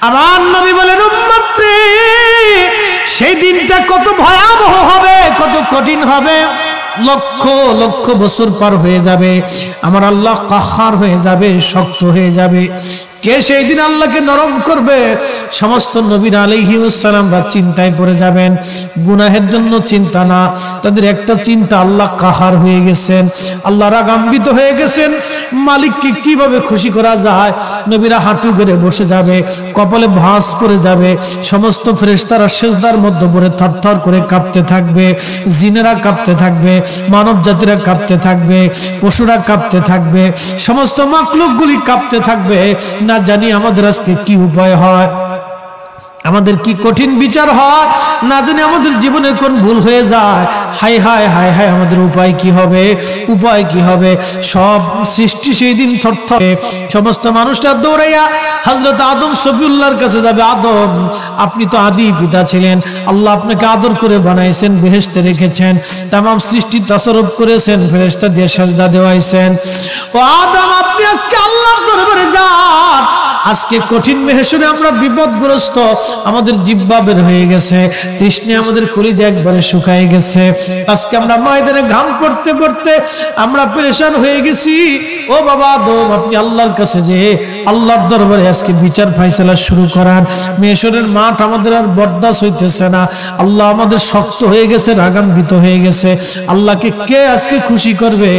আমার নবী বলেন উম্মত রে সেই দিনটা কত ভয়াবহ হবে, কত কঠিন হবে। লক্ষ লক্ষ বছর পার হয়ে যাবে, আমার আল্লাহ কাহার হয়ে যাবে, শক্ত হয়ে যাবে। কে সেই দিন আল্লাহকে নরম করবে? সমস্ত নবীরা আলাইহিস সালামরা চিন্তায় পড়ে যাবেন। গুনাহের জন্য চিন্তা না, তাদের একটা চিন্তা, আল্লাহ কাহার হয়ে গেছেন, আল্লাহ রাগান্বিত হয়ে গেছেন, মালিককে কিভাবে খুশি করা যায়। নবীরা হাঁটু গেড়ে বসে যাবে, কপালে ভাঁজ পড়ে যাবে, সমস্ত ফেরেশতারা সিজদার মধ্যে পড়ে থরথর করে কাঁপতে থাকবে, জিনেরা কাঁপতে থাকবে, মানব জাতিরা কাঁপতে থাকবে, পশুরা কাঁপতে থাকবে, সমস্ত মাখলুকগুলি কাঁপতে থাকবে। না জানি আমাদের আজকে কি উপায় হয়, আমাদের কি কঠিন বিচার হয়, না জানি আমাদের জীবনে কোন ভুল হয়ে যায়। হায় হায় হায় হায়, আমাদের উপায় কি হবে, উপায় কি হবে? সব সৃষ্টি সেই দিন থরথরে, সমস্ত মানুষরা দৌড়াইয়া হযরত আদম সফিউল্লাহর কাছে যাবে। আদম, আপনি তো আদি পিতা ছিলেন, আল্লাহ আপনাকে আদর করে বানাইছেন, বেহেশতে রেখেছেন, তামাম সৃষ্টি তাসাররুফ করেছেন, ফেরেশতা দিয়ে সাজদা দেওয়াইছেন। ও আদম, আপনি আজকে আল্লাহর দরবারে যান। আজকে কঠিন মেহশরে আমরা বিপদগ্রস্ত, আমাদের জিহ্বা বের হয়ে গেছে, তৃষ্ণে আমাদের কলিজা একবারে শুকায় গেছে। আজকে আমরা ময়দানে ঘাম পড়তে পড়তে আমরা পেরেশান হয়ে গেছি। ও বাবা আদম, আপনি আল্লাহর কাছে যে আল্লাহর দরবারে আজকে বিচার ফাইসালা শুরু করান। মেহশরের মাঠ আমাদের আর বরদাস্ত হইতেছে না, আল্লাহ আমাদের শক্ত হয়ে গেছে, রাগান্বিত হয়ে গেছে। আল্লাহকে কে আজকে খুশি করবে?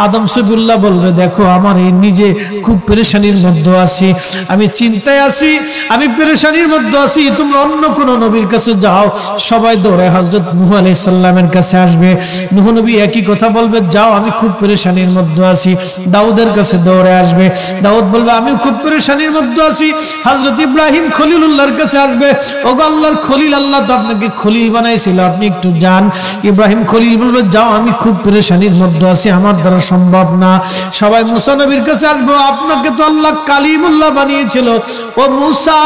আদম সফিউল্লাহ বলবে, দেখো আমার এই নিজে খুব পেরেশানির মধ্যে আছি, আমি চিন্তায় আছি, আমি পেরেশানির মধ্যে আছি, তোমরা অন্য কোন নবীর কাছে যাও। সবাই দৌড়ায় হযরত নূহ আলাইহিস সালামের কাছে আসবে। নূহ নবী একই কথা বলবে, যাও আমি খুব পেরেশানির মধ্যে আছি। দাউদের কাছে দৌড়ে আসবে, দাউদ বলবে আমি খুব পেরেশানির মধ্যে আছি। হযরত ইব্রাহিম খলিলুল্লাহর কাছে আসবে, ওগো আল্লাহর খলিল, আল্লাহ তো আপনাকে খলিল বানাইছিল, আপনি একটু যান। ইব্রাহিম খলিল বলবে, যাও আমি খুব পেরেশানির মধ্যে আছি, আমার দ্বারা সম্ভব না। সবাই মুসা নবীর কাছে আসবে, আপনাকে তো আল্লাহ কালিমুল্লাহ বানিয়েছিল, ও মুসা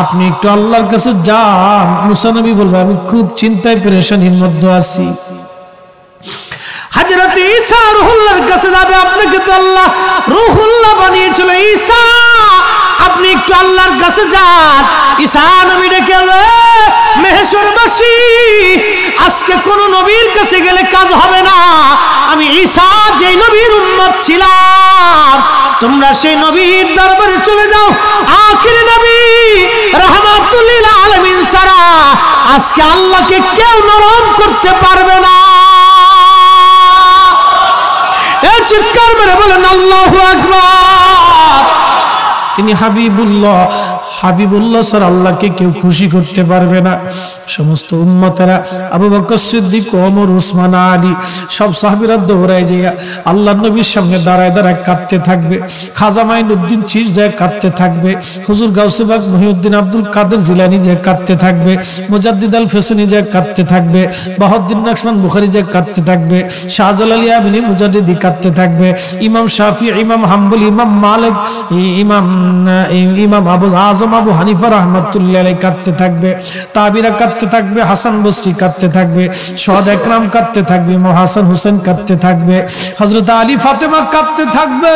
আপনি একটু আল্লাহর কাছে যান। মুসা নবী বলবে, আমি খুব চিন্তায় পেরেশানির মধ্যে আছি। হযরত ঈসা রূহুল্লাহর কাছে যাবে, আপনাকে তো আল্লাহ রূহুল্লাহ বানিয়েছিল, ঈসা আপনি একটু আল্লাহর কাছে যান। ঈসা নবী ডেকে মেহশরবাসী, আজকে কোন নবীর কাছে গেলে কাজ হবে না, আমি ঈসা যেই নবীর উম্মত ছিলাম, তোমরা সেই নবীর দরবারে চলে যাও। আখির নবী রাহমাতুল লিল আলামিন ছাড়া আজকে আল্লাহকে কেউ নরম করতে পারবে না। এই চিৎকার মেরে বলেন আল্লাহু আকবার। তিনি হাবিবুল্লাহ, হাবিবুল্লাহ স্যার আল্লাহকে কেউ খুশি করতে পারবে না। সমস্ত উম্মতেরা আবু বকর সিদ্দিক, ওমর, উসমান, আলী সব সাহাবীরা দৌড়ায় যাইয়া আল্লাহর নবীর সামনে দাঁড়ায় দাঁড়ায় কাঁদতে থাকবে। খাজা মাইনুদ্দিন চিশ যায় কাঁদতে থাকবে, হুজুর গাউসে পাক মহিউদ্দিন আব্দুল কাদের জিলানী যায় কাঁদতে থাকবে, মুজাদ্দিদ আল ফেসানি যায় কাঁদতে থাকবে, বাহাউদ্দিন নকশবন বুখারী যায় কাঁদতে থাকবে, শাহজালালী আমিনী মুজাদ্দিদি কাঁদতে থাকবে, ইমাম শাফি, ইমাম হাম্বলি, ইমাম মালিক, ইমাম আবু আজম আবু হানিফা রাহমাতুল্লাহ আলাইহি কাঁদতে থাকবে, তাবিরা কাঁদতে থাকবে, হাসান বসরি কাঁদতে থাকবে, শাহাদা একরাম কাঁদতে থাকবে, হাসান হোসেন কাঁদতে থাকবে, হযরত আলী ফাতেমা কাঁদতে থাকবে।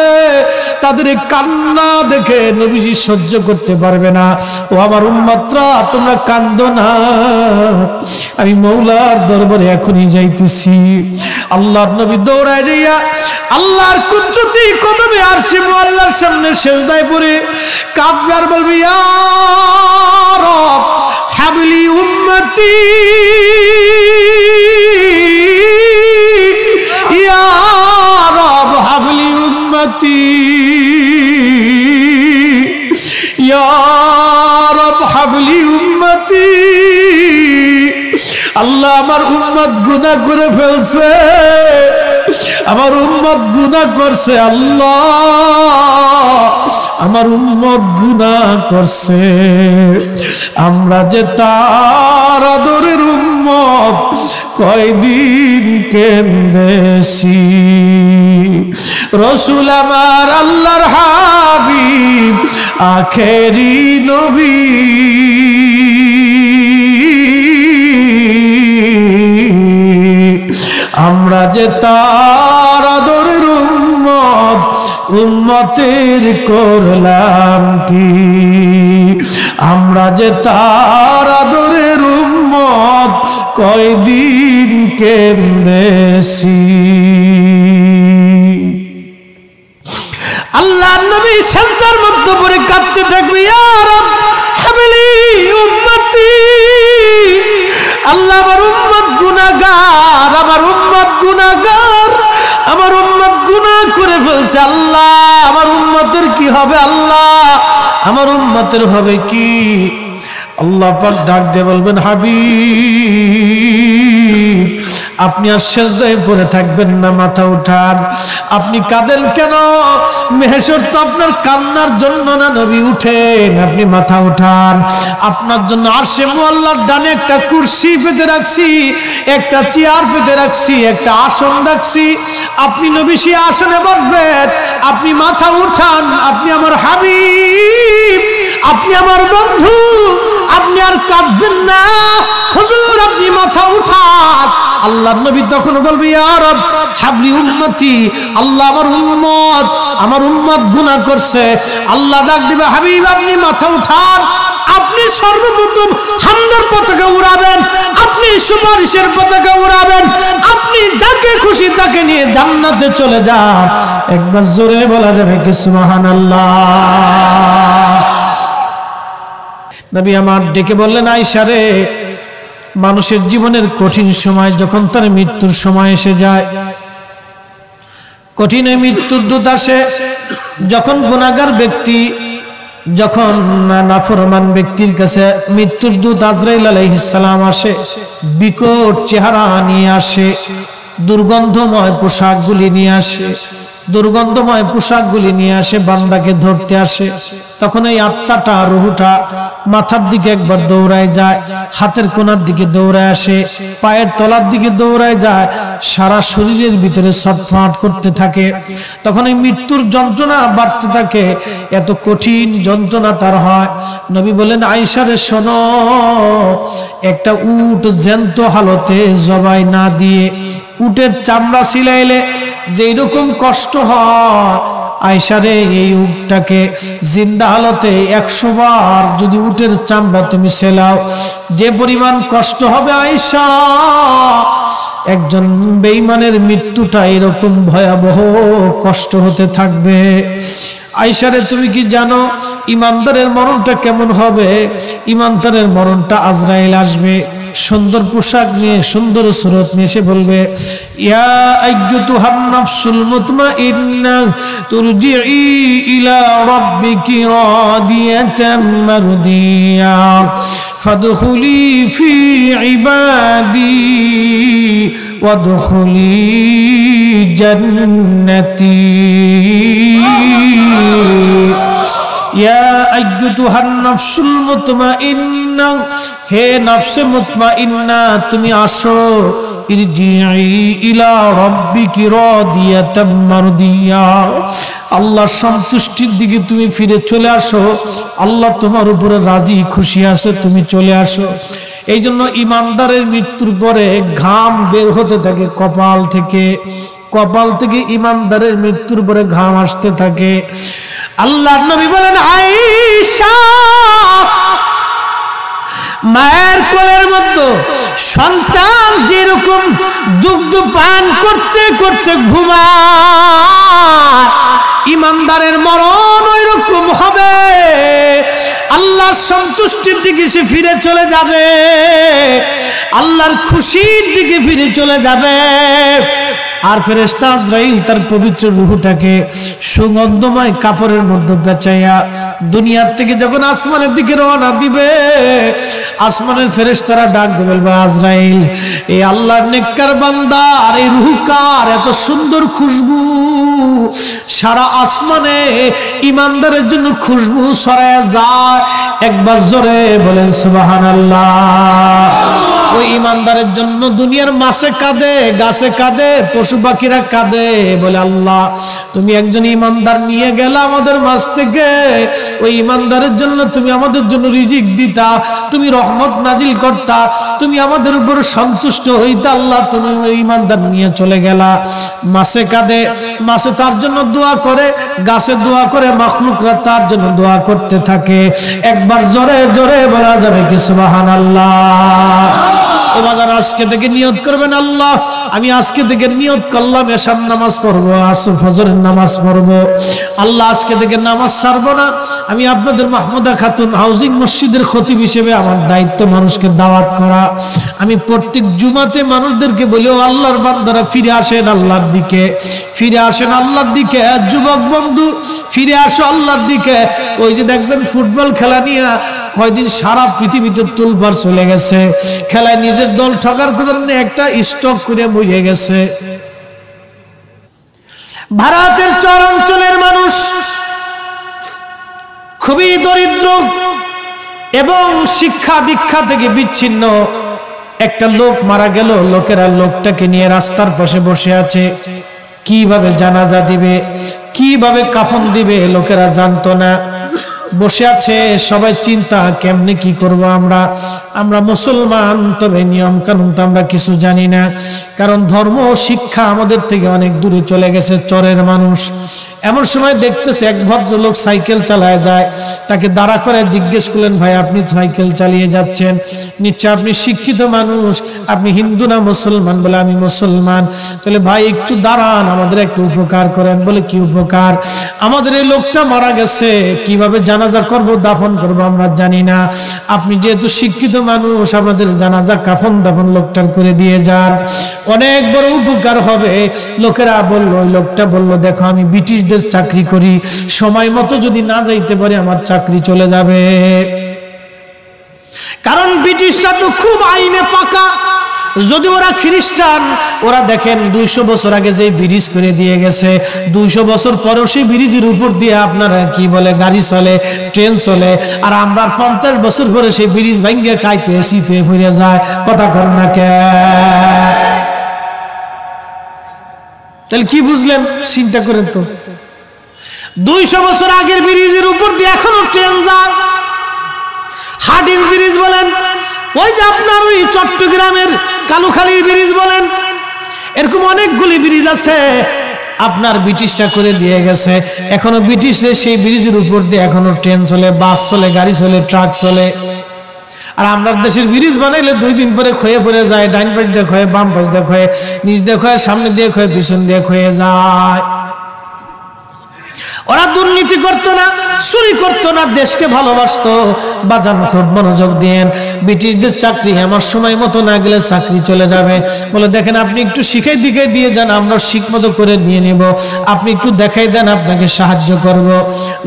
তাদের এই কান্না দেখে নবীজি সহ্য করতে পারবে না। ও আমার উম্মতরা, তোমরা কান্দো না, আমি মওলার দরবারে এখনই যাইতেছি। আল্লাহর নবী দৌড়ায় যাইয়া আল্লাহর কুদরতি কদমে আরশে মুআল্লার সামনে সিজদায় পড়ে কাঁদবে আর বলবে, ইয়া রব হাবলি উম্মতি, ইয়া রব হাবলি উম্মতি, ইয়া রব হাবলি উম্মতি। আল্লাহ আমার উম্মত গুনাহ করে ফেলছে, আমার উম্মত গুনাহ করছে, আল্লাহ আমার উম্মত গুনাহ করছে। আমরা যে তার আদরের উম্মত, কয়দিন কেন্দেছি। রসুল আমার আল্লাহর হাবিব, আখেরি নবী, আমরা যে তার আদরের উম্মত, উম্মতের করলাম কি। আমরা যে তার আদরের উম্মত কয়দিন কেন্দেছি। আল্লাহ নবী সেজদার মধ্যে পড়ে কাঁদতে থাকবে, ইয়া রব হাবিলি উম্মতি, আল্লাহ আমার উম্মত গুনাহগার, আমার উম্মত গুনাহগার, আমার উম্মত গুনাহ করে ফেলছে। আল্লাহ আমার উম্মতের কি হবে? আল্লাহ আমার উম্মতের হবে কি? আল্লাহ পাক ডাক দিয়ে বলবেন, হাবিব আপনি আর সেজদায় পড়ে থাকবেন না, মাথা উঠান। আপনি কাঁদেন কেন? মেহেশর তো আপনার কান্নার জন্য না, নবী উঠেন, আপনি মাথা উঠান। আপনার জন্য আরশে মুআল্লার ডানে একটা কুরসি পেতে রাখছি, একটা চেয়ার পেতে রাখছি, একটা আসন রাখছি। আপনি নবী সেই আসনে বসবেন। আপনি মাথা উঠান, আপনি আমার হাবিব, আপনি আমার বন্ধু, আপনি আর কাঁদবেন না। হুজুর আপনি মাথা উঠান। আল্লাহর নবী তখন বলবে, ইয়া রব হাবলি উম্মতি, আল্লাহ আমার উম্মত গুনাহ করছে। আল্লাহ ডাক দিবে, হাবিব আপনি মাথা উঠান। আপনি সর্বপ্রথম হামদের পতাকা উড়াবেন, আপনি সুপারিশের পতাকা উড়াবেন, আপনি যাকে খুশি তাকে নিয়ে জান্নাতে চলে যান। একবার জোরে বলা যাবে কি সুবহানাল্লাহ? নবী আমার ডেকে বললেন, আয়েশা রে, মানুষের জীবনের কঠিন সময় যখন তার মৃত্যুর সময় এসে যায়, কঠিন মৃত্যুর দূত আসে, যখন গুনাহগার ব্যক্তি, যখন নাফরমান ব্যক্তির কাছে মৃত্যুর দূত আজরাইল আলাইহিস সালাম আসে, বিকট চেহারা নিয়ে আসে, দুর্গন্ধময় পোশাকগুলি নিয়ে আসে, দুর্গন্ধময় পোশাকগুলি নিয়ে আসে, বান্দাকে ধরতে আসে। তখন এই আত্মাটা, রুহটা মাথার দিকে একবার দৌড়ায় যায়, হাতের কোণার দিকে দৌড়ায় আসে, পায়ের তলার দিকে দৌড়ায় যায়, সারা শরীরের ভিতরে ছটফট করতে থাকে। তখন এই মৃত্যুর যন্ত্রণা বাড়তে থাকে, এত কঠিন যন্ত্রণা তার হয়। নবী বলেন, আয়েশা রে শোনো, একটা উট জ্যান্ত হালতে জবাই না দিয়ে উটের চামড়া ছিলাইলে যেই রকম কষ্ট হয়, আয়েশা রে এই উটটাকে জিন্দা হালতে 100 বার যদি উটের চামড়া তুমি সেলাও, যে পরিমাণ কষ্ট হবে আয়েশা, একজন বেঈমানের মৃত্যুটা এরকম ভয়াবহ কষ্ট হতে থাকবে। আয়েশা রে তুমি কি জানো ইমানদারের মরণটা কেমন হবে? ইমানদারের মরণটা আজরাইল আসবে, সুন্দর পোশাক নিয়ে, সুন্দর সুরত নিয়ে এসে বলবে, ইয়া আইয়ুতুহান নাফসুল মুতমাইন্না তুরজিই ইলা রাব্বিকি রাদিয়াতাম মারদিয়া ফাদখুলি ফি ইবাদি ওয়াদখুলি জান্নাতি। ইয়া আইয়ুতুহান নাফসুল মুতমাইন্না, হে নফসে মুতমাইন্না তুমি আসো, ইরজিই ইলা রাব্বিকি রাদিয়াতাম মারদিয়া, আল্লাহর সন্তুষ্টির দিকে তুমি ফিরে চলে আসো। আল্লাহ তোমার উপরে রাজি খুশি আছে, তুমি চলে আসো। এই জন্য ইমানদারের মৃত্যুর পরে ঘাম বের হতে থাকে কপাল থেকে, কপাল থেকে ইমানদারের মৃত্যুর পরে ঘাম আসতে থাকে। আল্লাহর নবী বলেন, আয়েশা মায়ের কোলের মধ্যে সন্তান যেরকম দুগ্ধ পান করতে করতে ঘুমায়, ইমানদারের মরণ ওই রকম হবে। আল্লাহর সন্তুষ্টির দিকে সে ফিরে চলে যাবে, আল্লাহর খুশির দিকে ফিরে চলে যাবে। আর ফেরেশতা আজরাইল তার পবিত্র রূহটাকে সুগন্ধময় কাপড়ের মধ্যে বেচাইয়া দুনিয়ার থেকে যখন আসমানের দিকে রওনা দিবে, আসমানের ফেরেশতারা ডাক দেবে, আজরাইল এই আল্লাহর নেককার বান্দা আর এই রূহকার এত সুন্দর খুশবু, সারা আসমানে ইমানদারের জন্য খুশবু ছড়ায় যায়। একবার জোরে বলেন সুবহানাল্লাহ। ওই ইমানদারের জন্য দুনিয়ার মাছে কাঁদে, গাছে কাঁদে, পশু পাখিরা কাঁদে, বলে আল্লাহ তুমি একজন ইমানদার নিয়ে গেলা আমাদের মাছ থেকে, ওই ইমানদারের জন্য তুমি আমাদের জন্য রিজিক দিতা, তুমি রহমত নাজিল করতা, তুমি আমাদের উপর সন্তুষ্ট হইতা, আল্লাহ তুমি ওই ইমানদার নিয়ে চলে গেলা। মাছে কাঁদে, মাছে তার জন্য দোয়া করে, গাছে দোয়া করে, মাখলুকরা তার জন্য দোয়া করতে থাকে। একবার জোরে জোরে বলা যাবে কি সুবহানাল্লাহ। ও বাজার আজকে থেকে নিয়ত করবেন, আল্লাহ আমি আজকে থেকে নিয়ত করলাম এশার নামাজ পড়বো, আসর ফজরের নামাজ পড়বো, আল্লাহ আজকে থেকে নামাজ ছাড়বো না। আমি আপনাদের মাহমুদা খাতুন হাউজিং মসজিদের খতিব হিসেবে আমার দায়িত্ব মানুষকে দাওয়াত করা। আমি প্রত্যেক জুমাতে মানুষদেরকে বলি, ও আল্লাহর বান্দারা ফিরে আসেন আল্লাহর দিকে, ফিরে আসেন আল্লাহর দিকে, যুবক বন্ধু ফিরে আসো আল্লাহর দিকে। ওই যে দেখবেন ফুটবল খেলা নিয়ে কয়দিন সারা পৃথিবীতে তুলপার চলে গেছে, খেলায় নিজের দল ঠকার কারণে একটা স্টক করে মরে গেছে। ভারতের চর অঞ্চলের মানুষ খুবই দরিদ্র এবং শিক্ষা দীক্ষা থেকে বিচ্ছিন্ন। একটা লোক মারা গেল, লোকেরা লোকটাকে নিয়ে রাস্তার পাশে বসে আছে, কিভাবে জানাজা দিবে, কিভাবে কাফন দিবে লোকেরা জানতো না, বসে আছে। সবাই চিন্তা কেমনে কি করব আমরা মুসলমান, তবে নিয়ম কানুন তো আমরা কিছু জানি না, কারণ ধর্ম শিক্ষা আমাদের থেকে অনেক দূরে চলে গেছে চরের মানুষ। এমন সময় দেখতেছে এক ভদ্রলোক সাইকেল চালায় যায়, তাকে দাঁড়া করে জিজ্ঞেস করলেন, ভাই আপনি সাইকেল চালিয়ে যাচ্ছেন, নিশ্চয় আপনি শিক্ষিত মানুষ, আপনি হিন্দু না মুসলমান? বলে আমি মুসলমান। তাহলে ভাই একটু দাঁড়ান, আমাদের একটু উপকার করেন। বলে কি উপকার? আমাদের এই লোকটা মারা গেছে, কিভাবে জানাজা করব, দাফন করব আমরা জানি না, আপনি যেহেতু শিক্ষিত মানুষ আমাদের জানাজা কাফন দাফন লোকটার করে দিয়ে যান, অনেক বড় উপকার হবে। লোকেরা বলল, ওই লোকটা বলল, দেখো আমি ব্রিটিশদের চাকরি করি, সময় মতো যদি না যাইতে পারি আমার চাকরি চলে যাবে, কারণ ব্রিটিশরা তো খুব আইনে পাকা। যদি ওরা খ্রিস্টান, ওরা দেখেন 200 বছর আগে যে ব্রিজ করে দিয়ে গেছে, 200 বছর পরেও সেই ব্রিজের উপর দিয়ে আপনারা কি বলে গাড়ি চলে, ট্রেন চলে, আর আমরা 50 বছর পরে সেই ব্রিজ ভাঙ্গে কাইতে শীতে ফিরে যায়। কথা কর না কে? তাহলে কি বুঝলেন? চিন্তা করেন তো, 200 বছর আগের ব্রিজের উপর দিয়ে এখনো ট্রেন যায়। হার্ডিং ব্রিজ বলেন, ওই যে আপনার ওই চট্টগ্রামের কালুখালী ব্রিজ বলেন, এরকম অনেকগুলি ব্রিজ আছে আপনার ব্রিটিশটা করে দিয়ে গেছে, এখনো ব্রিটিশে সেই ব্রিজের উপর দিয়ে এখনো ট্রেন চলে, বাস চলে, গাড়ি চলে, ট্রাক চলে। আর আমরা দেশের ব্রিজ বানাইলে 2 দিন পরে ক্ষয়ে পড়ে যায়, ডাইন পাশ দিয়ে ক্ষয়ে, বাম পাশ দিয়ে ক্ষয়ে, নিচ দিয়ে ক্ষয়ে, সামনে দিয়ে ক্ষয়ে, পিছন দিয়ে ক্ষয়ে যায়। ওরা দুর্নীতি করতো না, চুরি করতো না, দেশকে ভালোবাসতো। বাজান খুব মনোযোগ দেন, ব্রিটিশদের চাকরি আমার সময় মতো না গেলে চাকরি চলে যাবে। বলে দেখেন আপনি একটু শিখাই দিখাই দিয়ে যান, আমরা শিখ মতো করে নিয়ে নিব, আপনি একটু দেখাই দেন, আপনাকে সাহায্য করব।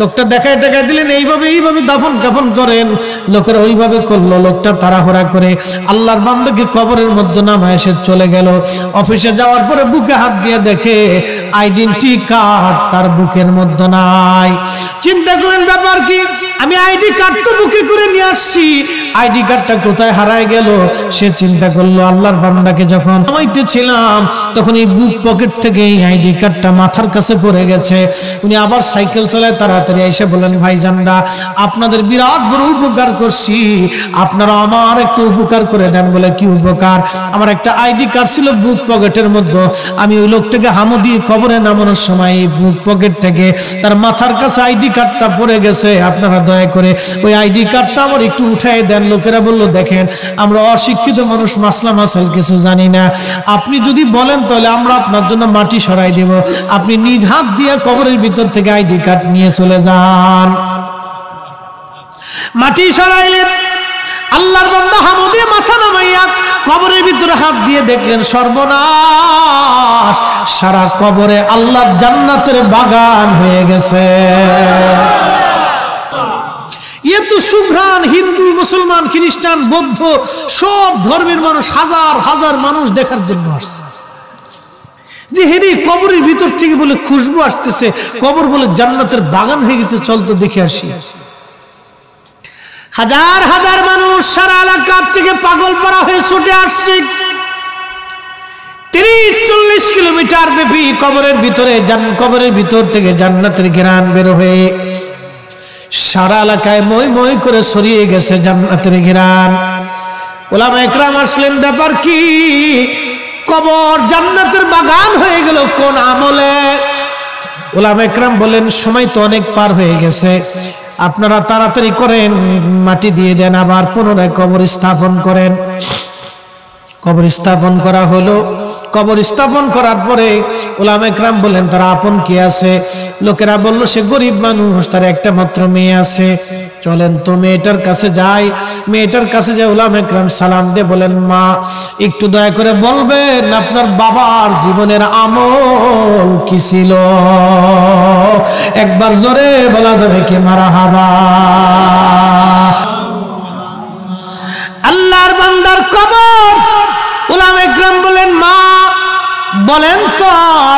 লোকটা দেখাই টাকাই দিলেন, এইভাবে এইভাবে দাফন কাফন করেন। লোকেরা ওইভাবে করলো। লোকটা তাড়াহুড়া করে আল্লাহর বান্দাকে কবরের মধ্যে নামায় এসে চলে গেল। অফিসে যাওয়ার পরে বুকে হাত দিয়ে দেখে আইডেন্টি কার্ড তার বুকের মধ্যে নাই। চিন্তা করেন ব্যাপার কি, আমি আইডি কার্ড তো বুকে করে নিয়ে আসছি, আইডি কার্ডটা কোথায় হারায় গেল? সে চিন্তা করলো, আল্লাহর বান্দাকে যখন নামাইতেছিলাম তখন এই বুক পকেট থেকে এই আইডি কার্ডটা মাথার কাছে পড়ে গেছে। উনি আবার সাইকেল চালায়, তাড়াতাড়ি এসে বলেন, ভাইজানরা আপনাদের বিরাট বড় উপকার করছি, আপনারা আমার একটু উপকার করে দেন। বলে কি উপকার? আমার একটা আইডি কার্ড ছিল বুক পকেটের মধ্যে, আমি ওই লোকটাকে হামু দিয়ে কবরে নামানোর সময় বুক পকেট থেকে তার মাথার কাছে আইডি কার্ডটা পড়ে গেছে, আপনারা দয়া করে ওই আইডি কার্ডটা আমার একটু উঠাই দেন। লোকেরা বলল, দেখেন আমরা অশিক্ষিত মানুষ, মাসলা মাসাল কিছু জানি না, আপনি যদি বলেন তাহলে আমরা আপনার জন্য মাটি সরাই দেব, আপনি নিজ হাত দিয়ে কবরের ভিতর থেকে আইডি কার্ড নিয়ে চলে যান। মাটি সরাইলেন, আল্লাহর বান্দা হামু দিয়ে মাথা নামাইয়া কবরের ভিতরে হাত দিয়ে দেখলেন, সর্বনাশ, সারা কবরে আল্লাহর জান্নাতের বাগান হয়ে গেছে। এত সুঘ্রাণ হিন্দু, মুসলমান, খ্রিস্টান, বৌদ্ধ সব ধর্মের মানুষ, হাজার হাজার মানুষ দেখার জন্য আসছে। যে হেরি কবরের ভিতর থেকে বলে খুশবু আসতেছে, কবর বলে জান্নাতের বাগান হয়ে গেছে, চল তো দেখে আসি। হাজার হাজার মানুষ সারা এলাকা থেকে পাগলপাড়া হয়ে ছুটে আসছে। 30-40 কিলোমিটার ব্যাপী কবরের ভিতর থেকে জান্নাতের ঘ্রাণ বের হয়ে সারা এলাকায় মই মই করে ছড়িয়ে গেছে জান্নাতের ঘ্রাণ। উলামা একরাম আসলেন, ব্যাপার কি? কবর জান্নাতের বাগান হয়ে গেল কোন আমলে? উলামা একরাম বলেন, সময় তো অনেক পার হয়ে গেছে, আপনারা তাড়াতাড়ি করেন, মাটি দিয়ে দেন, আবার পুনরায় কবর স্থাপন করেন। কবর স্থাপন করা হলো। কবর স্থাপন করার পরে উলামা একরাম বলেন, তার আপন কি আছে? লোকেরা বলল, সে গরিব মানুষ, তার একটা মাত্র মেয়ে আছে। চলেন তো মেয়েটার কাছে যাই। মেয়েটার কাছে যায় উলামা একরাম সালাম দিয়ে বলেন, মা একটু দয়া করে বলবেন আপনার বাবার জীবনের আমল কি ছিল? একবার জোরে বলা যাবে কি মারহাবা? আল্লাহর বান্দার কবর। উলামা একরাম বলেন, মা বলেন তো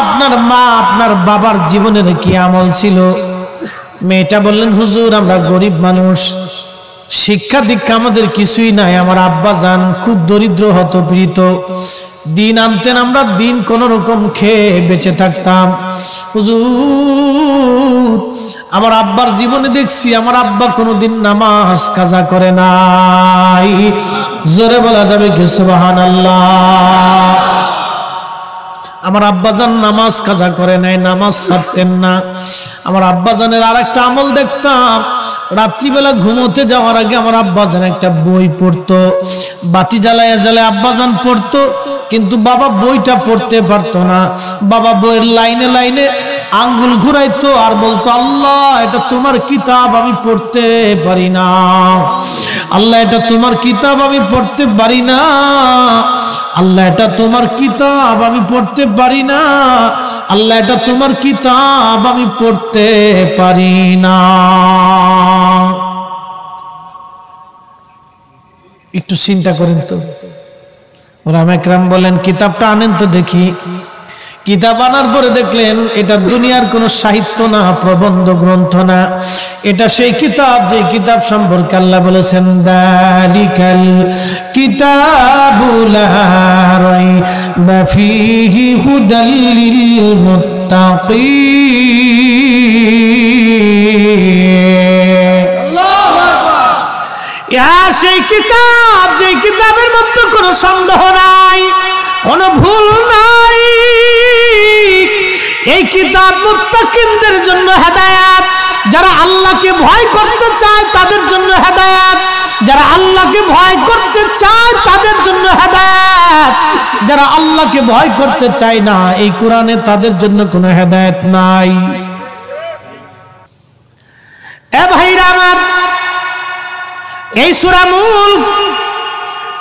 আপনার বাবার জীবনের কি আমল ছিল? মেয়েটা বললেন, হুজুর আমরা গরিব মানুষ, শিক্ষা দীক্ষা আমাদের কিছুই নাই, আমার আব্বা জান খুব দরিদ্র হতপীড়িত, দিন আনতেন, আমরা দিন কোন রকম খেয়ে বেঁচে থাকতাম। হুজুর আমার আব্বার জীবনে দেখছি আমার আব্বা কোনোদিন নামাজ কাজা করে নাই। জোরে বলা যাবে কি সুবহানাল্লাহ? আমার আব্বাজান নামাজ কাজা করে নাই, নামাজ ছাড়তেন না। আমার আব্বাজানের আর একটা আমল দেখতাম, রাত্রিবেলা ঘুমোতে যাওয়ার আগে আমার আব্বাজান একটা বই পড়তো, বাতি জ্বালায় জ্বালায় আব্বাজান পড়তো, কিন্তু বাবা বইটা পড়তে পারতো না। বাবা বইয়ের লাইনে লাইনে আঙ্গুল ঘুরাইতো আর বলতো, আল্লাহ এটা তোমার কিতাব, আমি পড়তে পারি না। আল্লাহ এটা তোমার কিতাব, আমি পড়তে পারি না। আল্লাহ এটা তোমার কিতাব, আমি পড়তে পারি না। আল্লাহ এটা তোমার কিতাব, আমি পড়তে পারি না। একটু চিন্তা করেন তো। উলামা একরাম বলেন, কিতাবটা আনেন তো দেখি। কিতাব আনার পরে দেখলেন এটা দুনিয়ার কোনো সাহিত্য না, প্রবন্ধ গ্রন্থ না, এটা সেই কিতাব যে কিতাব সম্পর্কে আল্লাহ বলেছেন, দালিকাল কিতাবু লা রাইবা ফীহি হুদাল লিল মুত্তাকিন। আল্লাহু আকবার। ইয়া সেই কিতাব যে কিতাবের মধ্যে কোনো সন্দেহ নাই, কোনো ভুল নাই। এই কিতাব মুত্তাকিনদের জন্য হেদায়েত, যারা আল্লাহকে ভয় করতে চায় তাদের জন্য হেদায়েত, যারা আল্লাহকে ভয় করতে চায় তাদের জন্য হেদায়েত, যারা আল্লাহকে ভয় করতে চায় না এই কোরআনে তাদের জন্য কোনো হেদায়েত নাই। এ ভাইরা আমার, এই সূরা মুলক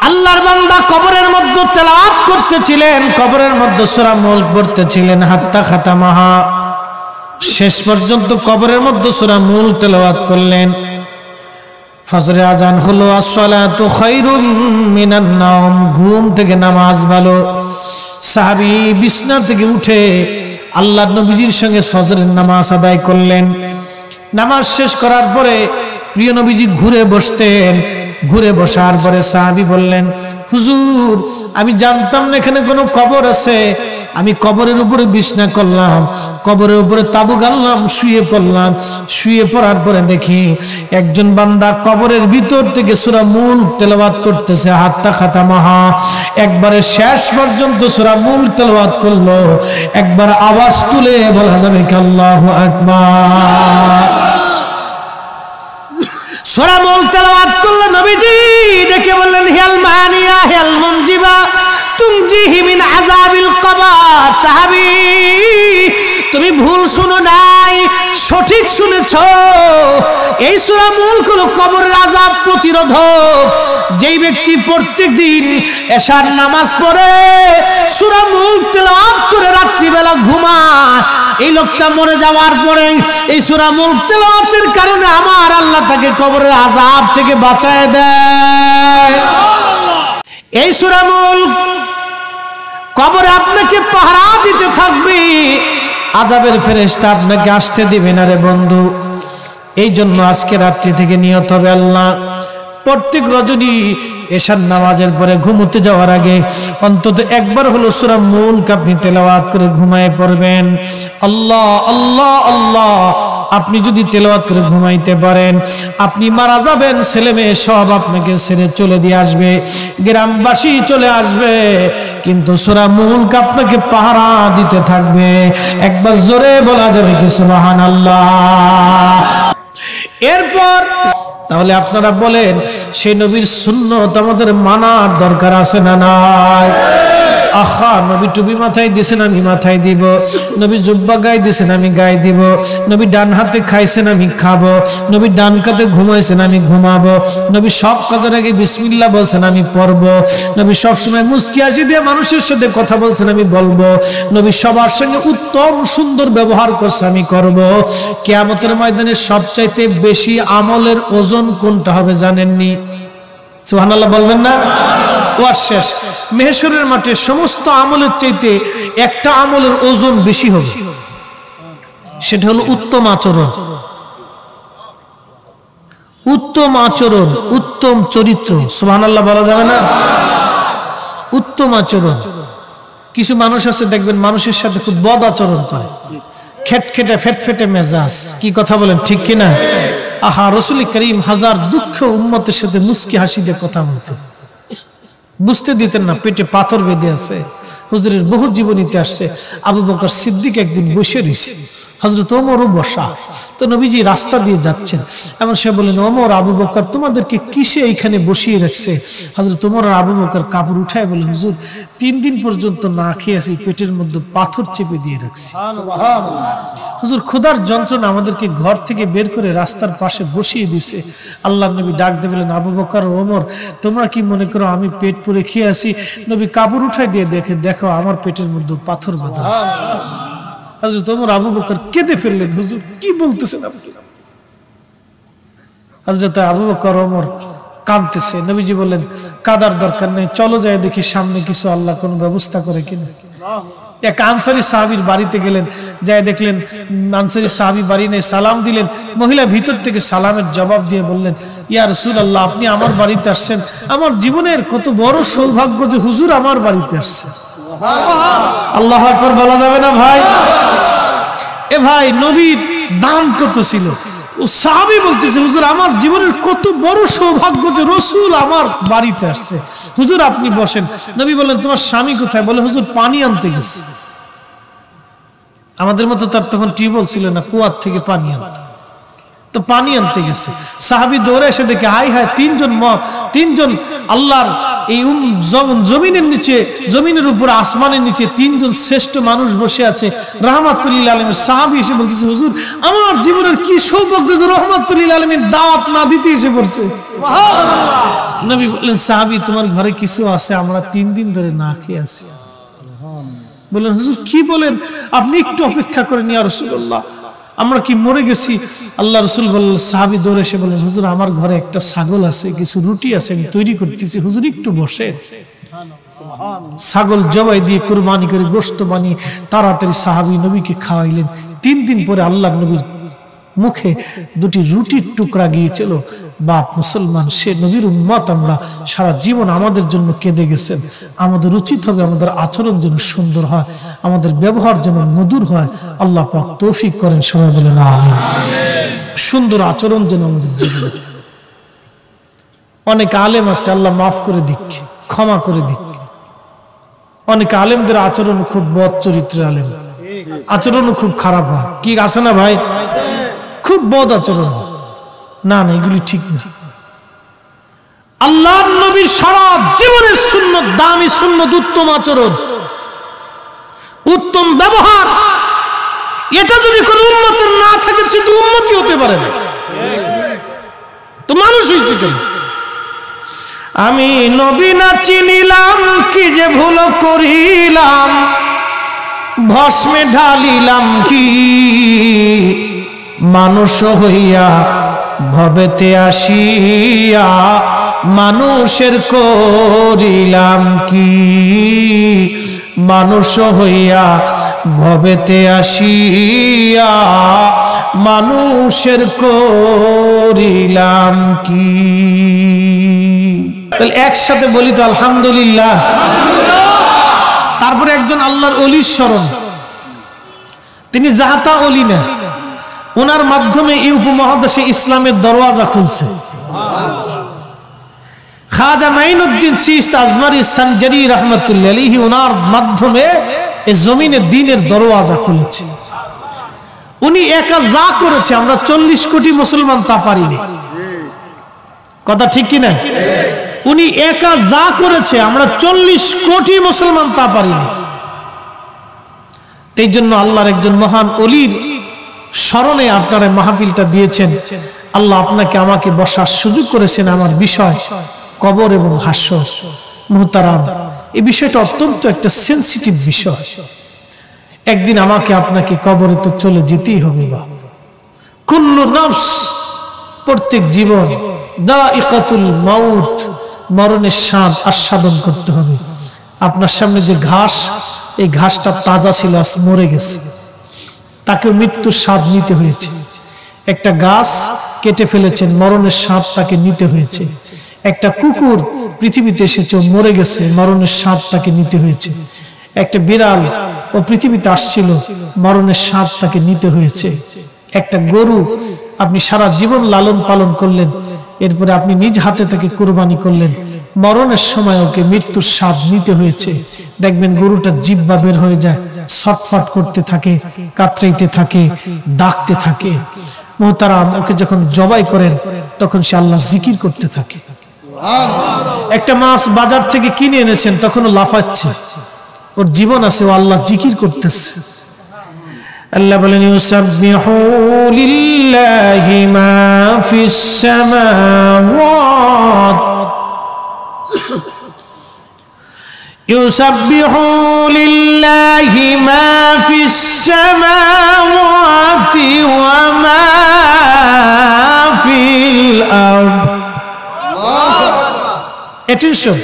আল্লাহর বান্দা কবরের মধ্যে তেলাওয়াত করতেছিলেন, কবরের মধ্যে সূরা মুলক পড়তেছিলেন, হাত্তা খাতামাহা, শেষ পর্যন্ত কবরের মধ্যে সূরা মুলক তেলাওয়াত করলেন। ফজরে আজান হলো, আসসালাতু খায়রুম মিনান নাওম, ঘুম থেকে নামাজ ভালো। সাহাবী বিছনা থেকে উঠে আল্লাহর নবীজির সঙ্গে ফজরের নামাজ আদায় করলেন। নামাজ শেষ করার পরে প্রিয় নবীজি ঘুরে বসতেন। ঘুরে বসার পরে সাহাবী বললেন, হুজুর আমি জানতাম না এখানে কোনো কবর আছে, আমি কবরের উপরে বিছনা করলাম, কবরের উপরে তাবু গাড়লাম, শুয়ে পড়লাম। শুয়ে পড়ার পরে দেখি একজন বান্দা কবরের ভিতর থেকে সূরা মুলক তেলাওয়াত করতেছে, হাত্তা খাতামাহা, একবারে শেষ পর্যন্ত সূরা মুলক তেলাওয়াত করলো। একবার আওয়াজ তুলে বলা যাবে কি আল্লাহু আকবার? সূরা মুলক তেলাওয়াত করলে নবীজি দেখে বললেন, হিয়াল মানিয়া হিয়াল মুনজিবা তুনজিহি মিন আযাবিল কবর। সাহাবী তুমি ভুল শুনো নাই, সঠিক শুনেছো। এই সূরা মুলক হলো কবরের আযাব প্রতিরোধক। যেই ব্যক্তি প্রত্যেকদিন এশার নামাজ পড়ে সূরা মুলক তেলাওয়াত করে রাত্রিবেলা ঘুমায়, এই লোকটা মরে যাওয়ার পরে এই সূরা মুলক তেলাওয়াতের কারণে আমার আল্লাহ তাকে কবরের আযাব থেকে বাঁচায় দেয়। এই সূরা মুলক কবরে আপনাকে পাহারা দিতে থাকবে, আযাবের ফেরেশতা আপনাকে আসতে দিবে না রে বন্ধু। এই জন্য আজকে রাত্রি থেকে নিয়ত হবে, আল্লাহ প্রত্যেক রজনী এশার নামাজের পরে ঘুমোতে যাওয়ার আগে অন্তত একবার হলো সূরা মুলক আপনি তেলাওয়াত করে ঘুমায় পড়বেন। আল্লাহ আল্লাহ আল্লাহ, আপনি যদি তেলাওয়াত করে ঘুমাইতে পারেন, আপনি মারা যাবেন, ছেলে মেয়ে সব আপনাকে ছেড়ে চলে দিয়ে আসবে, গ্রামবাসী চলে আসবে, কিন্তু সূরা মুলক আপনাকে পাহারা দিতে থাকবে। একবার জোরে বলা যাবে কি সুবহানাল্লাহ? এরপর তাহলে আপনারা বলেন, সেই নবীর সুন্নত আমাদের মানার দরকার আছে না নাই? আহা, নবী টুপি মাথায় দিয়েছেন, আমি মাথায় দিব। নবী জুব্বা গায়ে দিয়েছেন, আমি গায়ে দিব। নবী ডান হাতে খাইছেন, আমি খাবো। নবী ডান কাতে ঘুমাইছেন, আমি ঘুমাবো। নবী সব কাজের আগে বিসমিল্লাহ বলছেন, আমি পড়বো। নবী সবসময় মুস্কি হাসি দিয়ে মানুষের সাথে কথা বলছেন, আমি বলবো। নবী সবার সঙ্গে উত্তম সুন্দর ব্যবহার করছে, আমি করব। কিয়ামতের ময়দানে সবচাইতে বেশি আমলের ওজন কোনটা হবে জানেননি? সুবহানাল্লাহ বলবেন না? ওয়ার শেষ মেহশরের মাঠে সমস্ত আমলের চাইতে একটা আমলের ওজন বেশি হবে, সেটা হলো উত্তম আচরণ। উত্তম আচরণ, উত্তম চরিত্র। সুবহানাল্লাহ বলা যাবে না? উত্তম আচরণ। কিছু মানুষ আছে দেখবেন মানুষের সাথে খুব বদ আচরণ করে, খেটখেটে ফেটফেটে মেজাজ। কি কথা বলেন, ঠিক কিনা? আহা, রাসূল করিম হাজার দুঃখ উম্মতের সাথে মুস্কি হাসি দিয়ে কথা বলতেন, বুঝতে দিতেন না পেটে পাথর বেঁধে আছে। হুজুরের বহু জীবনীতে আসছে, আবু বকর সিদ্দিক একদিন বসে রয়েছে, হযরত ওমরও বসা। তো নবীজি রাস্তা দিয়ে যাচ্ছেন, এমন সে বলেন, ওমর, আবু বকর তোমাদেরকে কিসে এইখানে বসিয়ে রাখছে? হযরত ওমর আর আবু বকর কাপড় উঠায় বলে, হুজুর 3 দিন পর্যন্ত না খেয়ে আছি, পেটের মধ্যে পাথর চেপে দিয়ে রাখছি। হুজুর ক্ষুধার যন্ত্রণা আমাদেরকে ঘর থেকে বের করে রাস্তার পাশে বসিয়ে দিছে। আল্লাহর নবী ডাক দিয়ে বলেন, আবু বকর, ওমর, তোমরা কি মনে করো আমি পেট পুরে খেয়ে আছি? নবী কাপড় উঠায় দিয়ে দেখো আমার পেটের মধ্যে পাথর বাঁধা আছে। হযরত ওমর আবু বকর কেঁদে ফেললেন, হুজুর কি বলতেছেন আপনি? হযরত আবু বকর ওমর কাঁদতেছে। নবীজি বললেন, কাঁদার দরকার নেই, চলো যায় দেখি সামনে কিছু আল্লাহ কোন ব্যবস্থা করে কিনা। এক আনসারী সাহাবীর বাড়িতে গেলেন, যায় দেখলেন আনসারী সাহাবী বাড়ি নেই। সালাম দিলেন, মহিলা ভিতর থেকে সালামের জবাব দিয়ে বললেন, ইয়া রাসূলুল্লাহ, আপনি আমার বাড়িতে আসছেন, আমার জীবনের কত বড় সৌভাগ্য যে হুজুর আমার বাড়িতে আসছে। আল্লাহু আকবার বলা যাবে না ভাই? এ ভাই, নবীর দাম কত ছিল। ও সাহাবী বলতেছে, হুজুর আমার জীবনের কত বড় সৌভাগ্য যে রাসূল আমার বাড়িতে আসছে, হুজুর আপনি বসেন। নবী বললেন, তোমার স্বামী কোথায়? বলে, হুজুর পানি আনতে গেছে। আমাদের মতো তার তখন টিউবওয়েল ছিল না, কুয়ার থেকে পানি আনতে, তো পানি আনতে গেছে। সাহাবী দৌড়ে এসে দেখে, হায় হায়, তিনজন আল্লাহর এই জমিনের নিচে, জমিনের উপর আসমানের নিচে 3 জন শ্রেষ্ঠ মানুষ বসে আছে, রাহমাতুল লিল আলামিন। সাহাবী এসে বলতেছে, হুজুর আমার জীবনের কি সৌভাগ্য যে রাহমাতুল লিল আলামিন দাওয়াত না দিতে এসে পড়ছে। সুবহানাল্লাহ। নবী বললেন, সাহাবী তোমার ঘরে কিছু আছে, আমরা 3 দিন ধরে না খেয়ে আছি। বললেন, হুজুর কি বলেন? আপনি একটু অপেক্ষা করেন ইয়া রাসূলুল্লাহ, আমরা কি মরে গেছি? আল্লাহ রাসূল বললেন, সাহাবী দৌড়ে এসে বললেন, হুজুর আমার ঘরে একটা ছাগল আছে, কিছু রুটি আছে, আমি তৈরি করতেছি, হুজুর একটু বসে। ছাগল জবাই দিয়ে কুরবানি করে গোশত বানিয়ে তাড়াতাড়ি সাহাবী নবীকে খাওয়াইলেন। 3 দিন পরে আল্লাহ নবীর মুখে 2টি রুটির টুকরা গিয়েছিল। বাপ মুসলমান, সে নবীর উম্মত আমরা, সারা জীবন আমাদের জন্য কেঁদে গেছেন। আমাদের উচিত হবে আমাদের আচরণ যেন সুন্দর হয়, আমাদের ব্যবহার যেন মধুর হয়। আল্লাহ পাক তৌফিক করেন, সবাই বলেন আমিন। সুন্দর আচরণ যেন আমাদের জীবনে। অনেক আলেম আছে, আল্লাহ মাফ করে দিক, ক্ষমা করে দিক। অনেক আলেমদের আচরণ খুব বদ চরিত্রের আলেম, আচরণও খুব খারাপ হয়। কি আছে না ভাই? খুব বদ আচরণ। না না, এগুলি ঠিক না। আল্লাহর নবীর সারা জীবনের সুন্নত, দামি সুন্নত, উত্তম আচরণ, উত্তম ব্যবহার, এটা যদি কোন উম্মতের না থাকে শুধু উম্মতি হতে পারে না, তো মানুষ হয়েছে চলে। আমি নবী না চিনিলাম, কি যে ভুল করিলাম, ভস্মে ঢালিলাম কি, মানুষ হইয়া ভবেতে আসিয়া মানুষের করিলাম কি, মানুষ হইয়া ভবেতে আসিয়া মানুষের করিলাম কি। তাহলে একসাথে বলি তো আলহামদুলিল্লাহ। তারপরে একজন আল্লাহর ওলির স্মরণ, তিনি জাহাতা ওলি না, ওনার মাধ্যমে এই উপমহাদেশে ইসলামের দরওয়াজা খুলছে। খাজা মাইনুদ্দিন চিশতি আজমারি সানজারি রহমাতুল্লাহ আলাইহি, ওনার মাধ্যমে এই জমিনে দ্বীনের দরওয়াজা খুলেছে। উনি একা যা করেছে আমরা 40 কোটি মুসলমান তা পারিনি। কথা ঠিক কি না? উনি একা যা করেছে আমরা 40 কোটি মুসলমান তা পারিনি। এই জন্য আল্লাহর একজন মহান ওলির স্মরণে আপনারা মাহফিলটা দিয়েছেন। আল্লাহ আপনাকে আমাকে বসার সুযোগ করেছেন। আমার বিষয় কবর এবং হাসর। মুহতারাম, এই বিষয়টা অত্যন্ত একটা সেনসিটিভ বিষয়। একদিন আমাকে আপনাকে কবরে তো চলে যেতেই হবে। কুল্লু নফস, প্রত্যেক জীবন দাইকাতুল মাউত, মরণের স্বাদ আস্বাদন করতে হবে। আপনার সামনে যে ঘাস, এই ঘাসটা তাজা ছিল, আজ মরে গেছে, তাকে মৃত্যুর স্বাদ নিতে হয়েছে। একটা গাছ কেটে ফেলেছেন, মরণের স্বাদ তাকে নিতে হয়েছে। একটা কুকুর পৃথিবীতে এসেছে, মরে গেছে, মরণের স্বাদ তাকে নিতে হয়েছে। একটা বিড়াল ও পৃথিবীতে আসছিল, মরণের স্বাদ তাকে নিতে হয়েছে। একটা গরু আপনি সারা জীবন লালন পালন করলেন, এরপরে আপনি নিজ হাতে তাকে কুরবানি করলেন, মরণের সময় ওকে মৃত্যুর স্বাদ নিতে হয়েছে। দেখবেন গরুটার জিহ্বা বের হয়ে যায়, ছটফট করতে থাকে, কাতরাইতে থাকে, ডাকতে থাকে। মুহতারাম, ওকে যখন জবাই করেন তখন সে আল্লাহ জিকির করতে থাকে। একটা মাছ বাজার থেকে কিনে এনেছেন, তখনও লাফাচ্ছে, ওর জীবন আছে, ও আল্লাহ জিকির করতেছে। আল্লাহ বলেন ইউসাব্বিহু লিল্লাহি মা ফিস সামাওয়াত ইউসাব্বিহু লিল্লাহি মা ফিস সামাওয়াতি ওয়া মা ফিল আরদ। অ্যাটেনশন,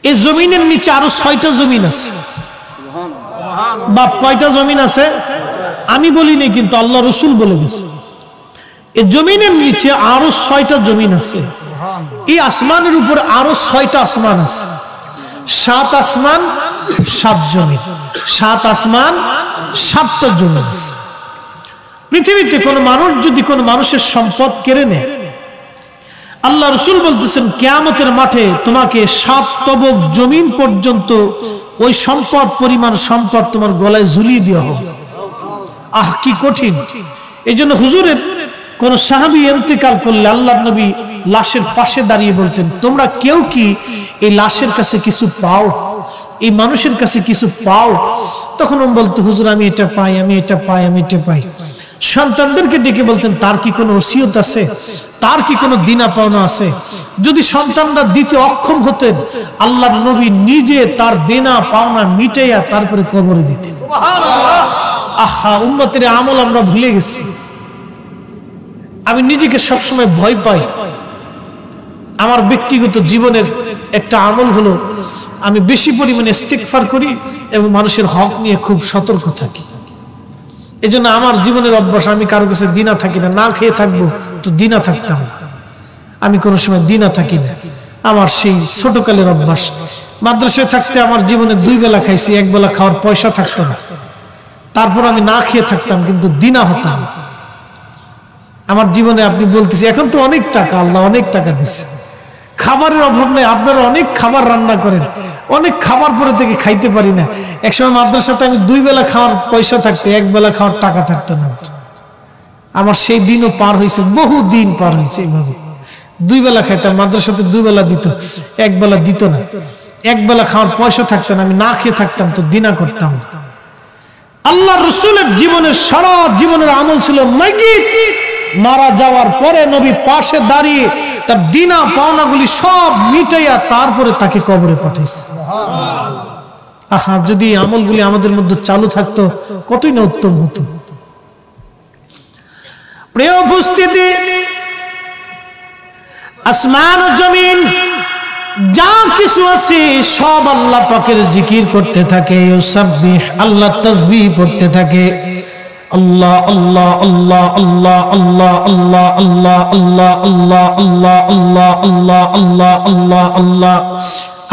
এই জমিনের নিচে আরো 6টা জমিন আছে। বাপ, কয়টা জমিন আছে? আমি বলিনি, কিন্তু আল্লাহ রসুল বলে গেছে। এই জমিনের নিচে আরো 6টা জমিন আছে। এই আসমানের উপর আরো 6টা আসমান আছে। 7 আসমান 7 জমিন, 7 আসমান 7টা জমিন আছে। পৃথিবীতে কোন মানুষ যদি কোন মানুষের সম্পদ কেড়ে নেয়, আল্লাহ রসুল বলতেছেন কিয়ামতের মাঠে তোমাকে 7 তবক জমিন পর্যন্ত ওই সম্পদ পরিমাণ সম্পদ তোমার গলায় ঝুলিয়ে দেওয়া হবে। আহ, কি কঠিন! এই জন্য হুজুরের কোন সাহাবী ইন্তেকাল করলে আল্লাহর নবী লাশের পাশে দাঁড়িয়ে বলতেন, তোমরা কেউ কি এই লাশের কাছে কিছু পাও, এই মানুষের কাছে কিছু পাও? তখন ও বলতো, হুজুর আমি এটা পাই, আমি এটা পাই, আমি এটা পাই। সন্তানদেরকে ডেকে বলতেন, তার কি কোনো ওসিয়ত আছে, তার কি কোনো দিনা পাওনা আছে? যদি সন্তানরা দিতে অক্ষম হতেন, আল্লাহর নবী নিজে তার দেনা পাওনা মিটাইয়া তারপরে কবরে দিতেন। আহা, উম্মতের আমল আমরা ভুলে গেছি। আমি নিজেকে সবসময় ভয় পাই। আমার ব্যক্তিগত জীবনের একটা আমল হলো আমি বেশি পরিমাণে ইস্তিগফার করি এবং মানুষের হক নিয়ে খুব সতর্ক থাকি। এই জন্য আমার জীবনের অভ্যাস, আমি কারো কাছে দিনা থাকি না। না খেয়ে থাকবো তো দিনা থাকতাম না, আমি কোনো সময় দিনা থাকি না। আমার সেই ছোটকালের অভ্যাস। মাদ্রাসায় থাকতে আমার জীবনে 2 বেলা খাইছি, 1 বেলা খাওয়ার পয়সা থাকতো না, তারপর আমি না খেয়ে থাকতাম, কিন্তু দিনা হতাম না। আমার জীবনে আপনি বলতেছি, এখন তো অনেক টাকা, আল্লাহ অনেক টাকা দিচ্ছে, খাবারের অভাব নেই। আপনারা অনেক খাবার রান্না করেন, অনেক খাবার পরে থেকে খাইতে পারি না। একসময় মাদ্রাসাতে আমি 2 বেলা খাওয়ার পয়সা থাকতো, 1 বেলা খাওয়ার টাকা থাকতো না। আমার সেই দিনও পার হয়েছে, বহু দিন পার হয়েছে এইভাবে। 2 বেলা খাইতাম, মাদ্রাসাতে 2 বেলা দিত, 1 বেলা দিত না। 1 বেলা খাওয়ার পয়সা থাকতো না, আমি না খেয়ে থাকতাম, তো দিনা করতাম না। আল্লাহ রসুলের জীবনের সারা জীবনের আমল ছিল মাইয়িত, মারা যাওয়ার পরে নবী পাশে দাঁড়িয়ে তার দিনা পাওনাগুলি সব মিটাইয়া তারপরে তাকে কবরে পাঠাইছে। আহা, যদি আমলগুলি আমাদের মধ্যে চালু থাকতো কতই না উত্তম হতো। প্রিয় উপস্থিতি, আসমান ও জমিন যা কিছু আছে সব আল্লাহ পাকের জিকির করতে থাকে, ইউসাব্বিহ আল্লাহ তাসবিহ পড়তে থাকে। আল্লাহ আল্লাহ আল্লাহ আল্লাহ আল্লাহ আল্লাহ আল্লাহ আল্লাহ আল্লাহ আল্লাহ আল্লাহ আল্লাহ আল্লাহ আল্লাহ আল্লাহ।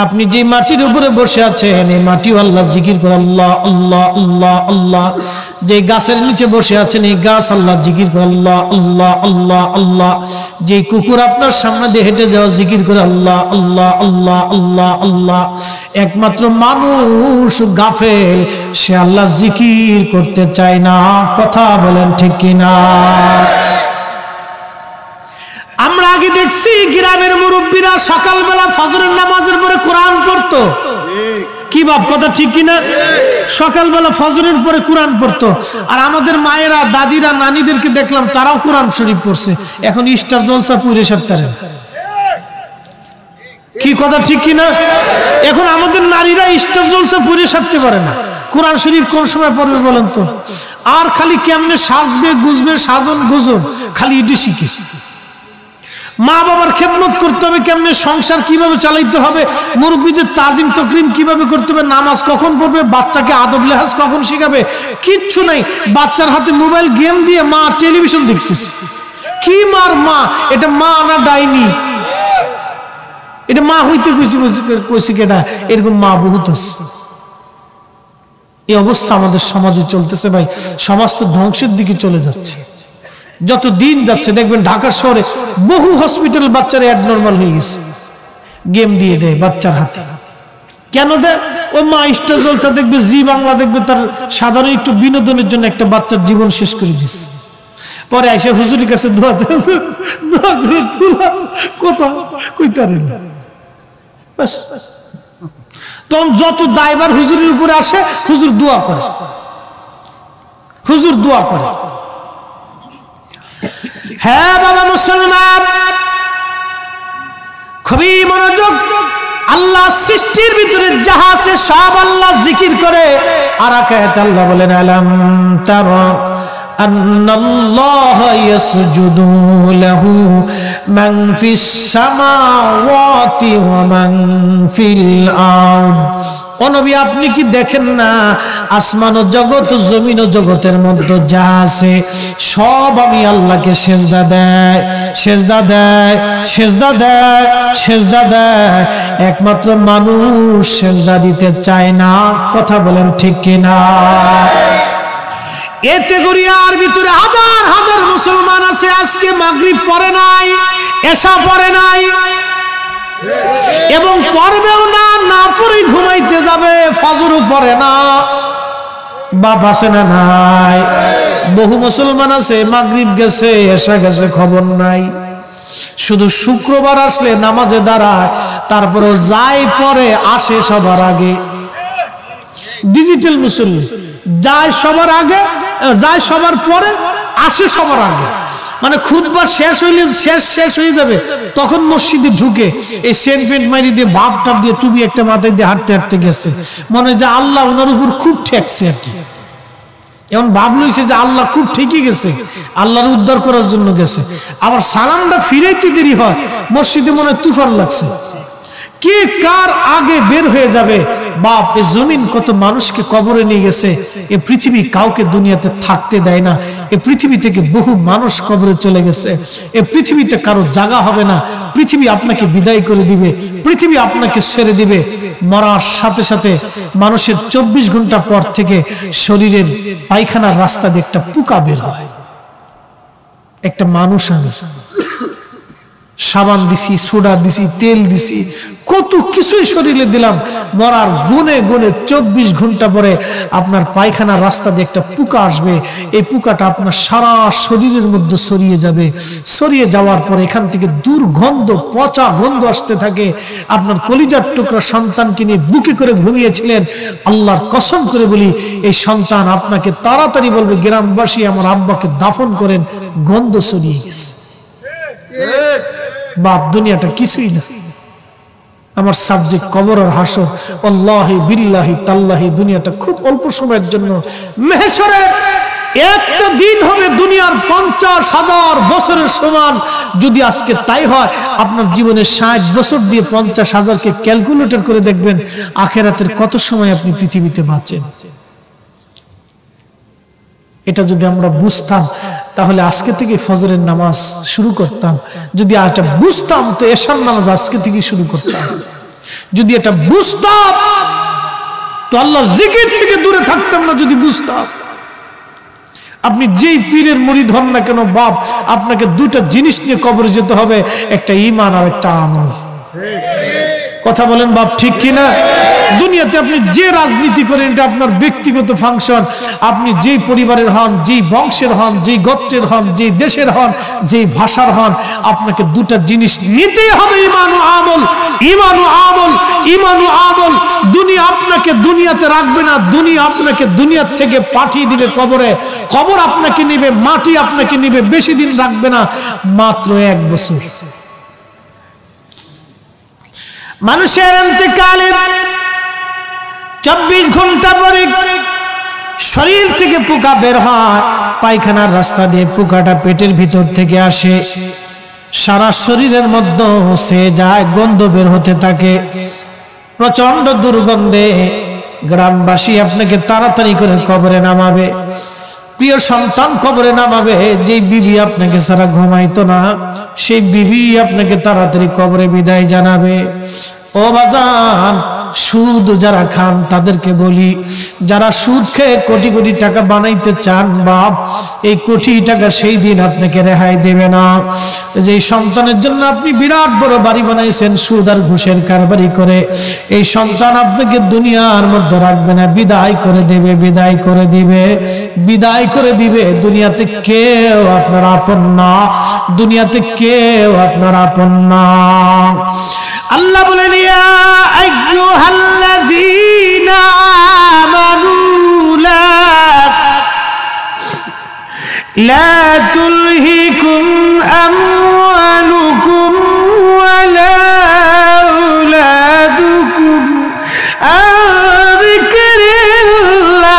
আপনি যে মাটির উপরে বসে আছেন এই মাটিও আল্লাহ জিকির করে আল্লাহ আল্লাহ আল্লাহ আল্লাহ। যে গাছের নিচে বসে আছেন এই গাছ আল্লাহ জিকির করে আল্লাহ আল্লাহ আল্লাহ আল্লাহ। যে কুকুর আপনার সামনে দিয়ে হেঁটে যাওয়া জিকির করে আল্লাহ আল্লাহ আল্লাহ আল্লাহ আল্লাহ। একমাত্র মানুষ গাফেল, সে আল্লাহ জিকির করতে চায় না। কথা বলেন ঠিক কিনা? আমরা আগে দেখছি গ্রামের মুরব্বীরা সকালবেলা ফজরের নামাজের পরে কোরআন পড়তো। কি বাপ, কথা ঠিক কিনা? সকালবেলা ফজরের পরে কোরআন পড়তো। আর আমাদের মায়েরা, দাদিরা, নানিদেরকে দেখলাম তারাও কোরআন শরীফ পড়ছে। এখন স্টার জলসা পুরে সপ্তাহে। কি কথা ঠিক কিনা? এখন আমাদের নারীরা স্টার জলসা পুরে সারতে পারে না। কোরআন শরীফ কোন সময় পড়বে বলেন তো? আর খালি কেমনে সাজবে গুজবে, সাজন গুজন, খালি এটি শিখে। মা বাবার খেদমত করতে হবে কেমনে, সংসার কিভাবে চালাইতে হবে, মুরব্বীদের তাজিম তকরিম কিভাবে করতে হবে, নামাজ কখন পড়বে, বাচ্চাকে আদব লেহাজ কখন শিখাবে, কিচ্ছু নাই। বাচ্চার হাতে মোবাইল গেম দিয়ে মা টেলিভিশন দেখতেছে। কি মার মা? এটা মা না ডাইনি? এটা মা হইতে কইছি কেটা? এরকম মা বহুত আছে। এই অবস্থা আমাদের সমাজে চলতেছে ভাই। সমাজ তো ধ্বংসের দিকে চলে যাচ্ছে। যত দিন যাচ্ছে দেখবেন ঢাকা শহরে বহু হসপিটাল বাচ্চারা অ্যাবনরমাল হয়ে গেছে। গেম দিয়ে দেয় বাচ্চার হাতে। কেন দেয়? ওই মা স্টার জলসা দেখবে, জি বাংলা দেখবে, তার সাধারণ একটু বিনোদনের জন্য একটা বাচ্চার জীবন শেষ করে দিচ্ছে। পরে আইসা হুজুরের কাছে দোয়া করে কথা কইতারেন। বাস, তখন যত দায়ভার হুজুরের উপরে আসে, হুজুর দোয়া করে, হুজুর দোয়া করে। হ্যাঁ বাবা মুসলমান, খুবই মনোযোগ। আল্লাহ সৃষ্টির ভিতরে যাহা আছে সব আল্লাহ জিকির করে। আর আয়াতে আল্লাহ বলেন আলাম তারা আন্নাল্লাহা ইয়াসজুদু লাহু মান ফিস সামাওয়াতি ওয়া মান ফিল আরদ। ও নবী, আপনি কি দেখেন না আসমান ও জগৎ, জমিন ও জগতের মধ্যে যা আছে সব আমি আল্লাহকে সেজদা দেয়, সেজদা দেয়, সেজদা দেয়, সেজদা দেয়। একমাত্র মানুষ সেজদা দিতে চায় না। কথা বলেন ঠিক কিনা? এতে গরিয়ার ভিতরে হাজার হাজার মুসলমান আছে আজকে মাগরিব পড়ে নাই, এশা পড়ে নাই, এবং পড়বেও না, না পড়ে ঘুমাইতে যাবে, ফজরও পড়ে না। বাপ আছে না নাই? বহু মুসলমান আছে মাগরিব গেছে, এশা গেছে, খবর নাই। শুধু শুক্রবার আসলে নামাজে দাঁড়ায়, তারপরেও যাই পরে আসে সবার আগে। ডিজিটাল মুসল্লি যায় সবার আগে, যায় সবার পরে, আসে সবার আগে। মানে খুতবা শেষ হইলে শেষ হয়ে যাবে, তখন মসজিদে ঢুকে এই সেন্ট পেন্ট মারি দিয়ে, ভাব টাপ দিয়ে, টুপি একটা মাথায় দিয়ে হাঁটতে হাঁটতে গেছে। মনে হয় যে আল্লাহ ওনার উপর খুব ঠেকছে আর কি। এমন ভাব লইছে যে আল্লাহ খুব ঠিকই গেছে, আল্লাহর উদ্ধার করার জন্য গেছে। আবার সালামটা ফিরাইতে দেরি হয়, মসজিদে মনে হয় তুফান লাগছে। কে কার আগে বের হয়ে যাবে? বাপ, এই জমিন কত মানুষকে কবরে নিয়ে গেছে। এই পৃথিবী কাউকে দুনিয়াতে থাকতে দেয় না। এই পৃথিবী থেকে বহু মানুষ কবরে চলে গেছে। এই পৃথিবীতে কারো জায়গা হবে না। পৃথিবী আপনাকে বিদায় করে দিবে, পৃথিবী আপনাকে ছেড়ে দিবে। মরার সাথে সাথে মানুষের 24 ঘন্টা পর থেকে শরীরের পায়খানার রাস্তা দিয়ে একটা পোকা বের হয়। একটা মানুষ, আমি সাবান দিছি, সোডা দিছি, তেল দিছি, কত কিছুই শরীরে দিলাম। মরার গুনে গুনে 24 ঘন্টা পরে আপনার পায়খানার রাস্তা দিয়ে একটা পোকা আসবে। এই পোকাটা আপনার সারা শরীরের মধ্যে ছড়িয়ে যাবে। ছড়িয়ে যাওয়ার পরে এখান থেকে দুর্গন্ধ, পচা গন্ধ আসতে থাকে। আপনার কলিজার টুকরা সন্তানকে নিয়ে বুকে করে ঘুমিয়েছিলেন, আল্লাহর কসম করে বলি, এই সন্তান আপনাকে তাড়াতাড়ি বলবে, গ্রামবাসী আমার আব্বাকে দাফন করেন, গন্ধ ছড়িয়ে গেছে। বাপ, দুনিয়াটা কিছুই না। আমার সাবজেক্ট কবর আর হাসর। আল্লাহি বিল্লাহি তাল্লাহি, দুনিয়াটা খুব অল্প সময়ের জন্য। মেহেশরের একটা দিন হবে দুনিয়ার 50,000 বছরের সমান। যদি আজকে তাই হয়, আপনার জীবনে 60 বছর দিয়ে 50,000কে ক্যালকুলেটর করে দেখবেন আখিরাতের কত সময় আপনি পৃথিবীতে বাঁচেন। এটা যদি আমরা বুঝতাম তাহলে আজকে থেকে ফজরের নামাজ শুরু করতাম। যদি এটা বুঝতাম তো এশার নামাজ আজকে থেকে শুরু করতাম। যদি এটা বুঝতাম তো আল্লাহর জিকির থেকে দূরে থাকতাম না। যদি বুঝতাম, আপনি যেই পীরের মুরিদ হন না কেন বাপ, আপনাকে দুটা জিনিস নিয়ে কবরে যেতে হবে, একটা ঈমান আর একটা আমল। কথা বলেন বাপ, ঠিক কিনা? দুনিয়াতে আপনি যে রাজনীতি করেন এটা আপনার ব্যক্তিগত ফাংশন। আপনি যেই পরিবারের হন, যেই বংশের হন, যেই গোত্রের হন, যেই দেশের হন, যেই ভাষার হন, আপনাকে দুটা জিনিস নিতেই হবে, ঈমান ও আমল। ঈমান ও আমল, ঈমান ও আমল। দুনিয়া আপনাকে দুনিয়াতে রাখবে না, দুনিয়া আপনাকে দুনিয়া থেকে পাঠিয়ে দিবে কবরে। কবর আপনাকে নেবে, মাটি আপনাকে নেবে, বেশি দিন রাখবে না, মাত্র 1 বছর। মানুষের ইন্তেকালের 24 ঘন্টা পরে শরীর থেকে পোকা বের হয়। পায়খানার রাস্তা দিয়ে পোকাটা পেটের ভিতর থেকে আসে, সারা শরীরের মধ্যে সে যায়, গন্ধ বের হতে থাকে, প্রচন্ড দুর্গন্ধে। গ্রামবাসী আপনাকে তাড়াতাড়ি করে কবরে নামাবে। প্রিয় সন্তান কবরে নামাবে। যেই বিবি আপনাকে সারা ঘুমাইতো না, সেই বিবি আপনাকে তাড়াতাড়ি কবরে বিদায় জানাবে। ও বাজান, সুদ যারা খান তাদেরকে বলি, যারা সুদ খেয়ে কোটি কোটি টাকা বানাইতে চান বাপ, এই কোটি টাকা সেই দিন আপনাকে রেহাই দেবে না। যে সন্তানের জন্য আপনি বিরাট বড় বাড়ি বানাইছেন সুদ আর ঘুষের কারবারি করে, এই সন্তান আপনাকে দুনিয়ার মধ্যে রাখবে না, বিদায় করে দেবে, বিদায় করে দিবে, বিদায় করে দিবে। দুনিয়াতে কেউ আপনার আপন না, দুনিয়াতে কেউ আপনার আপন না। আল্লাহ বলেন, ইয়া আইয়ুহাল্লাযীনা আমানু লা তুলহিকুম আমওয়ালুকুম ওয়ালা আওলাদুকুম আন যিকরিল্লাহ।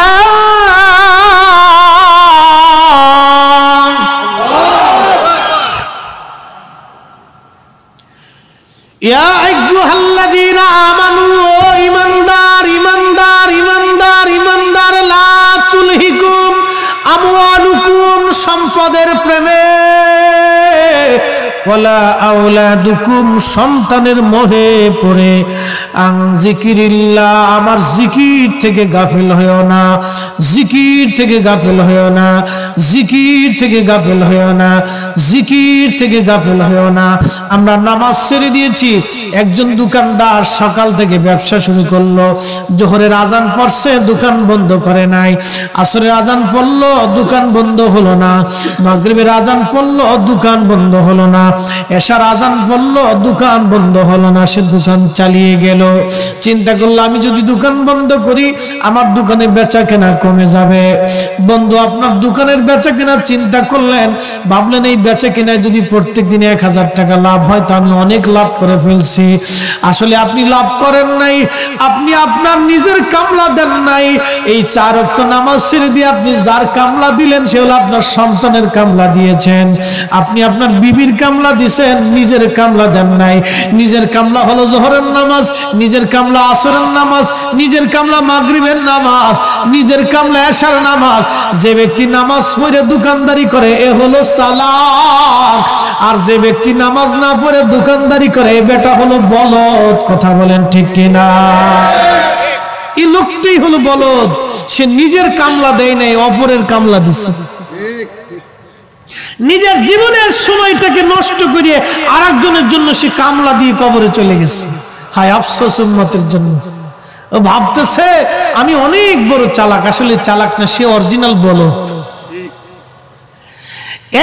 ইয়া আইয়ুহাল্লাযীনা আমানু, ও ঈমানদার, ঈমানদার, ঈমানদার, ঈমানদার, লা তুলহিকুম আমওয়ালুকুম, সম্পদের প্রেমে, ওয়ালা আওলাদুকুম, সন্তানের মোহে পড়ে, আন যিকরিল্লাহ, আমার জিকির থেকে গাফিল হয়ো না, জিকির থেকে গাফিল হয়ো না, জিকির থেকে গাফিল হয়ো না, জিকির থেকে গাফিল হয়ো না। আমরা নামাজ ছেড়ে দিয়েছি। একজন দোকানদার সকাল থেকে ব্যবসা শুরু করলো, জোহরের আজান পড়ছে, দোকান বন্ধ করে নাই, আসরের আজান পড়লো, দোকান বন্ধ হলো না, মাগরিবের আজান পড়লো, দোকান বন্ধ হলো না, এশার আজান পড়লো, দোকান বন্ধ হলো না, সে দোকান চালিয়ে গেল। চিন্তা করলো আমি যদি দোকান বন্ধ করি আমার দোকানে বেচা কেনা কমে যাবে। বন্ধু আপনার দোকানের বেচা কেনা চিন্তা করলেন, ভাবলেন এই বেচা কেনায় যদি প্রত্যেক দিনে 1000 টাকা লাভ হয় তো আমি অনেক লাভ করে ফেলছি। আসলে আপনি লাভ করেন নাই, আপনি আপনার নিজের কামলা দেন নাই। এই 4 ওয়াক্ত নামাজ ছেড়ে দিয়ে আপনি যার কামলা দিলেন সে হলো আপনার সন্তানের কামলা দিয়েছেন, আপনি আপনার বিবির কামলা দিছেন, নিজের কামলা দেন নাই। নিজের কামলা হলো জোহরের নামাজ, নিজের কামলা আসরের নামাজ, নিজের কামলা মাগরিবের নামাজ, নিজের কামলা এশার নামাজ। যে ব্যক্তি নামাজ পড়ে দোকানদারি করে এ হলো চালাক, আর যে ব্যক্তি নামাজ না পড়ে দোকানদারি করে এ বেটা হলো বলদ। কথা বলেন ঠিক কিনা? এই লোকটাই হলো বলদ, সে নিজের কামলা দেয় নাই, অপরের কামলা দিচ্ছে। নিজের জীবনের সময়টাকে নষ্ট করিয়ে আরেকজনের জন্য সে কামলা দিয়ে কবরে চলে গেছে। হায় আফসোস উম্মতের জন্য। ও ভাবতেছে আমি অনেক বড় চালাক, আসলে চালাক না, সে অরিজিনাল বলদ।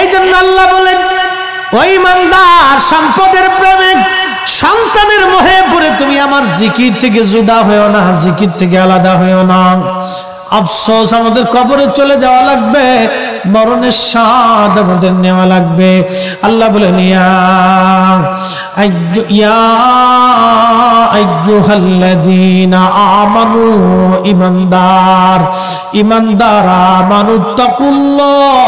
এই জন্য আল্লাহ বলেন, ওই ইমানদার, সম্পদের প্রেমে, সন্তানের মোহে পড়ে তুমি আমার জিকির থেকে জুদা হয়েও না, জিকির থেকে আলাদা হয়েও না। আফসোস আমাদের কবরে চলে যাওয়া লাগবে, মরণের স্বাদ আমাদের নেওয়া লাগবে। আল্লাহ বলেন ইয়া আইয়ুহাল্লাযীনা আমানু, ইমানদার আমানুত্তাকুল্লাহ,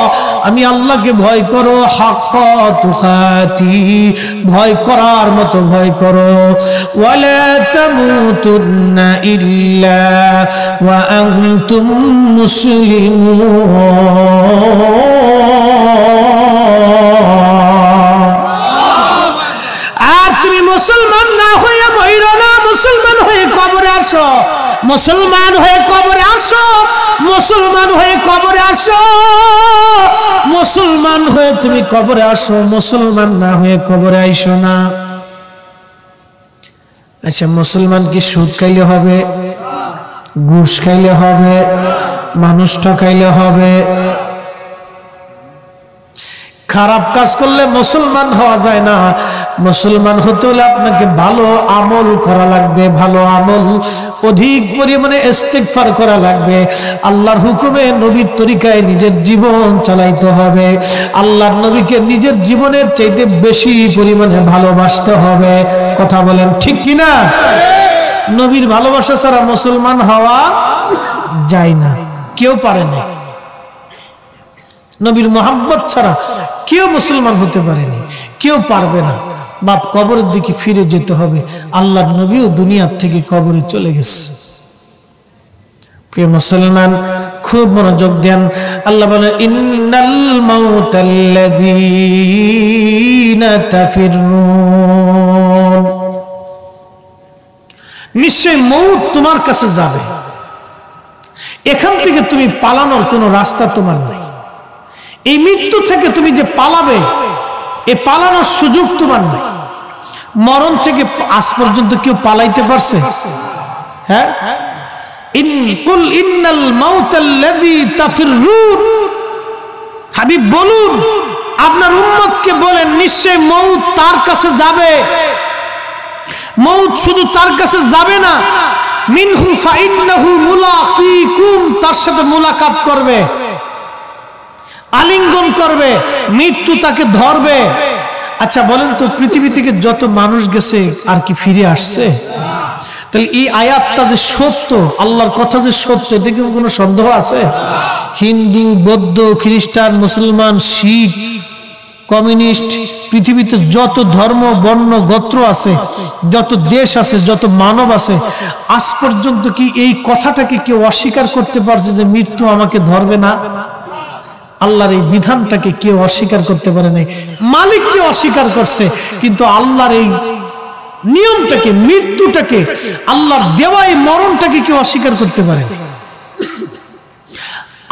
আমি আল্লাহকে ভয় করো, হাক্কা তুকাতি, ভয় করার মতো ভয় করো। ওয়ালা তামুতুন্না ইল্লা ওয়া আনতুম মুসলিমুন। আর তুমি মুসলমান না হয়ে মইরো না, মুসলমান হয়ে কবরে আসো, মুসলমান হয়ে কবরে আসো, মুসলমান হয়ে কবরে আসো, মুসলমান হয়ে তুমি কবরে আসো, মুসলমান না হয়ে কবরে আইসো না। আচ্ছা, মুসলমান কি সুদ খাইলে হবে, ঘুষ খাইলে হবে, মানুষ ঠকাইলে হবে? খারাপ কাজ করলে মুসলমান হওয়া যায় না। মুসলমান হতে হলে আপনাকে ভালো আমল করা লাগবে, ভালো আমল, অধিক পরিমাণে ইস্তিগফার করা লাগবে, আল্লাহর হুকুমে নবীর তরিকায় নিজের জীবন চালাইতে হবে, আল্লাহর নবীকে নিজের জীবনের চাইতে বেশি পরিমাণে ভালোবাসতে হবে। কথা বলেন ঠিক কিনা? নবীর ভালোবাসা ছাড়া মুসলমান হওয়া যায় না, কেউ পারে না। নবীর মোহাব্বত ছাড়া কেউ মুসলমান হতে পারেনি, কেউ পারবে না। বাপ কবরের দিকে ফিরে যেতে হবে। আল্লাহর নবীও দুনিয়ার থেকে কবরে চলে গেছে। প্রিয় মুসলমান, খুব মনোযোগ দেন। আল্লাহ বলেন ইন্নাল মাউতাল্লাযীনা তাফিরুন, নিশ্চয় মউত তোমার কাছে যাবে। এখান থেকে তুমি পালানোর কোনো রাস্তা তোমার নাই। এই মৃত্যু থেকে তুমি যে পালাবে, এই পালানোর সুযোগ তোমার নাই। মরণ থেকে আজ পর্যন্ত কেউ পালাইতে পারছে? হ্যাঁ, কুল ইন্নাল মাউতাল্লাযী তাফিরুন, হাবিব বলুন, আপনার উম্মতকে বলেন নিশ্চয় মউত তার কাছে যাবে। মউত শুধু তার কাছে যাবে না, মিনহু ফাইন্নাহু মুলাকিকুম, তার সাথে মুলাকাত করবে, আলিঙ্গন করবে, মৃত্যু তাকে ধরবে। আচ্ছা বলেন তো, পৃথিবী থেকে যত মানুষ গেছে আর কি ফিরে আসছে? তাহলে এই আয়াতটা যে সত্য, আল্লাহর কথা যে সত্য, এতে কি কোনো সন্দেহ আছে? হিন্দু, বৌদ্ধ, খ্রিস্টান, মুসলমান, শিখ, কমিউনিস্ট, পৃথিবীতে যত ধর্ম, বর্ণ, গোত্র আছে, যত দেশ আছে, যত মানব আছে, আজ পর্যন্ত কি এই কথাটাকে কেউ অস্বীকার করতে পারছে যে মৃত্যু আমাকে ধরবে না? আল্লাহর এই বিধানটাকে কেউ অস্বীকার করতে পারে নাই। মালিককে অস্বীকার করছে, কিন্তু আল্লাহর এই নিয়মটাকে, মৃত্যুটাকে, আল্লাহর দেওয়া এই মরণটাকে কেউ অস্বীকার করতে পারে না।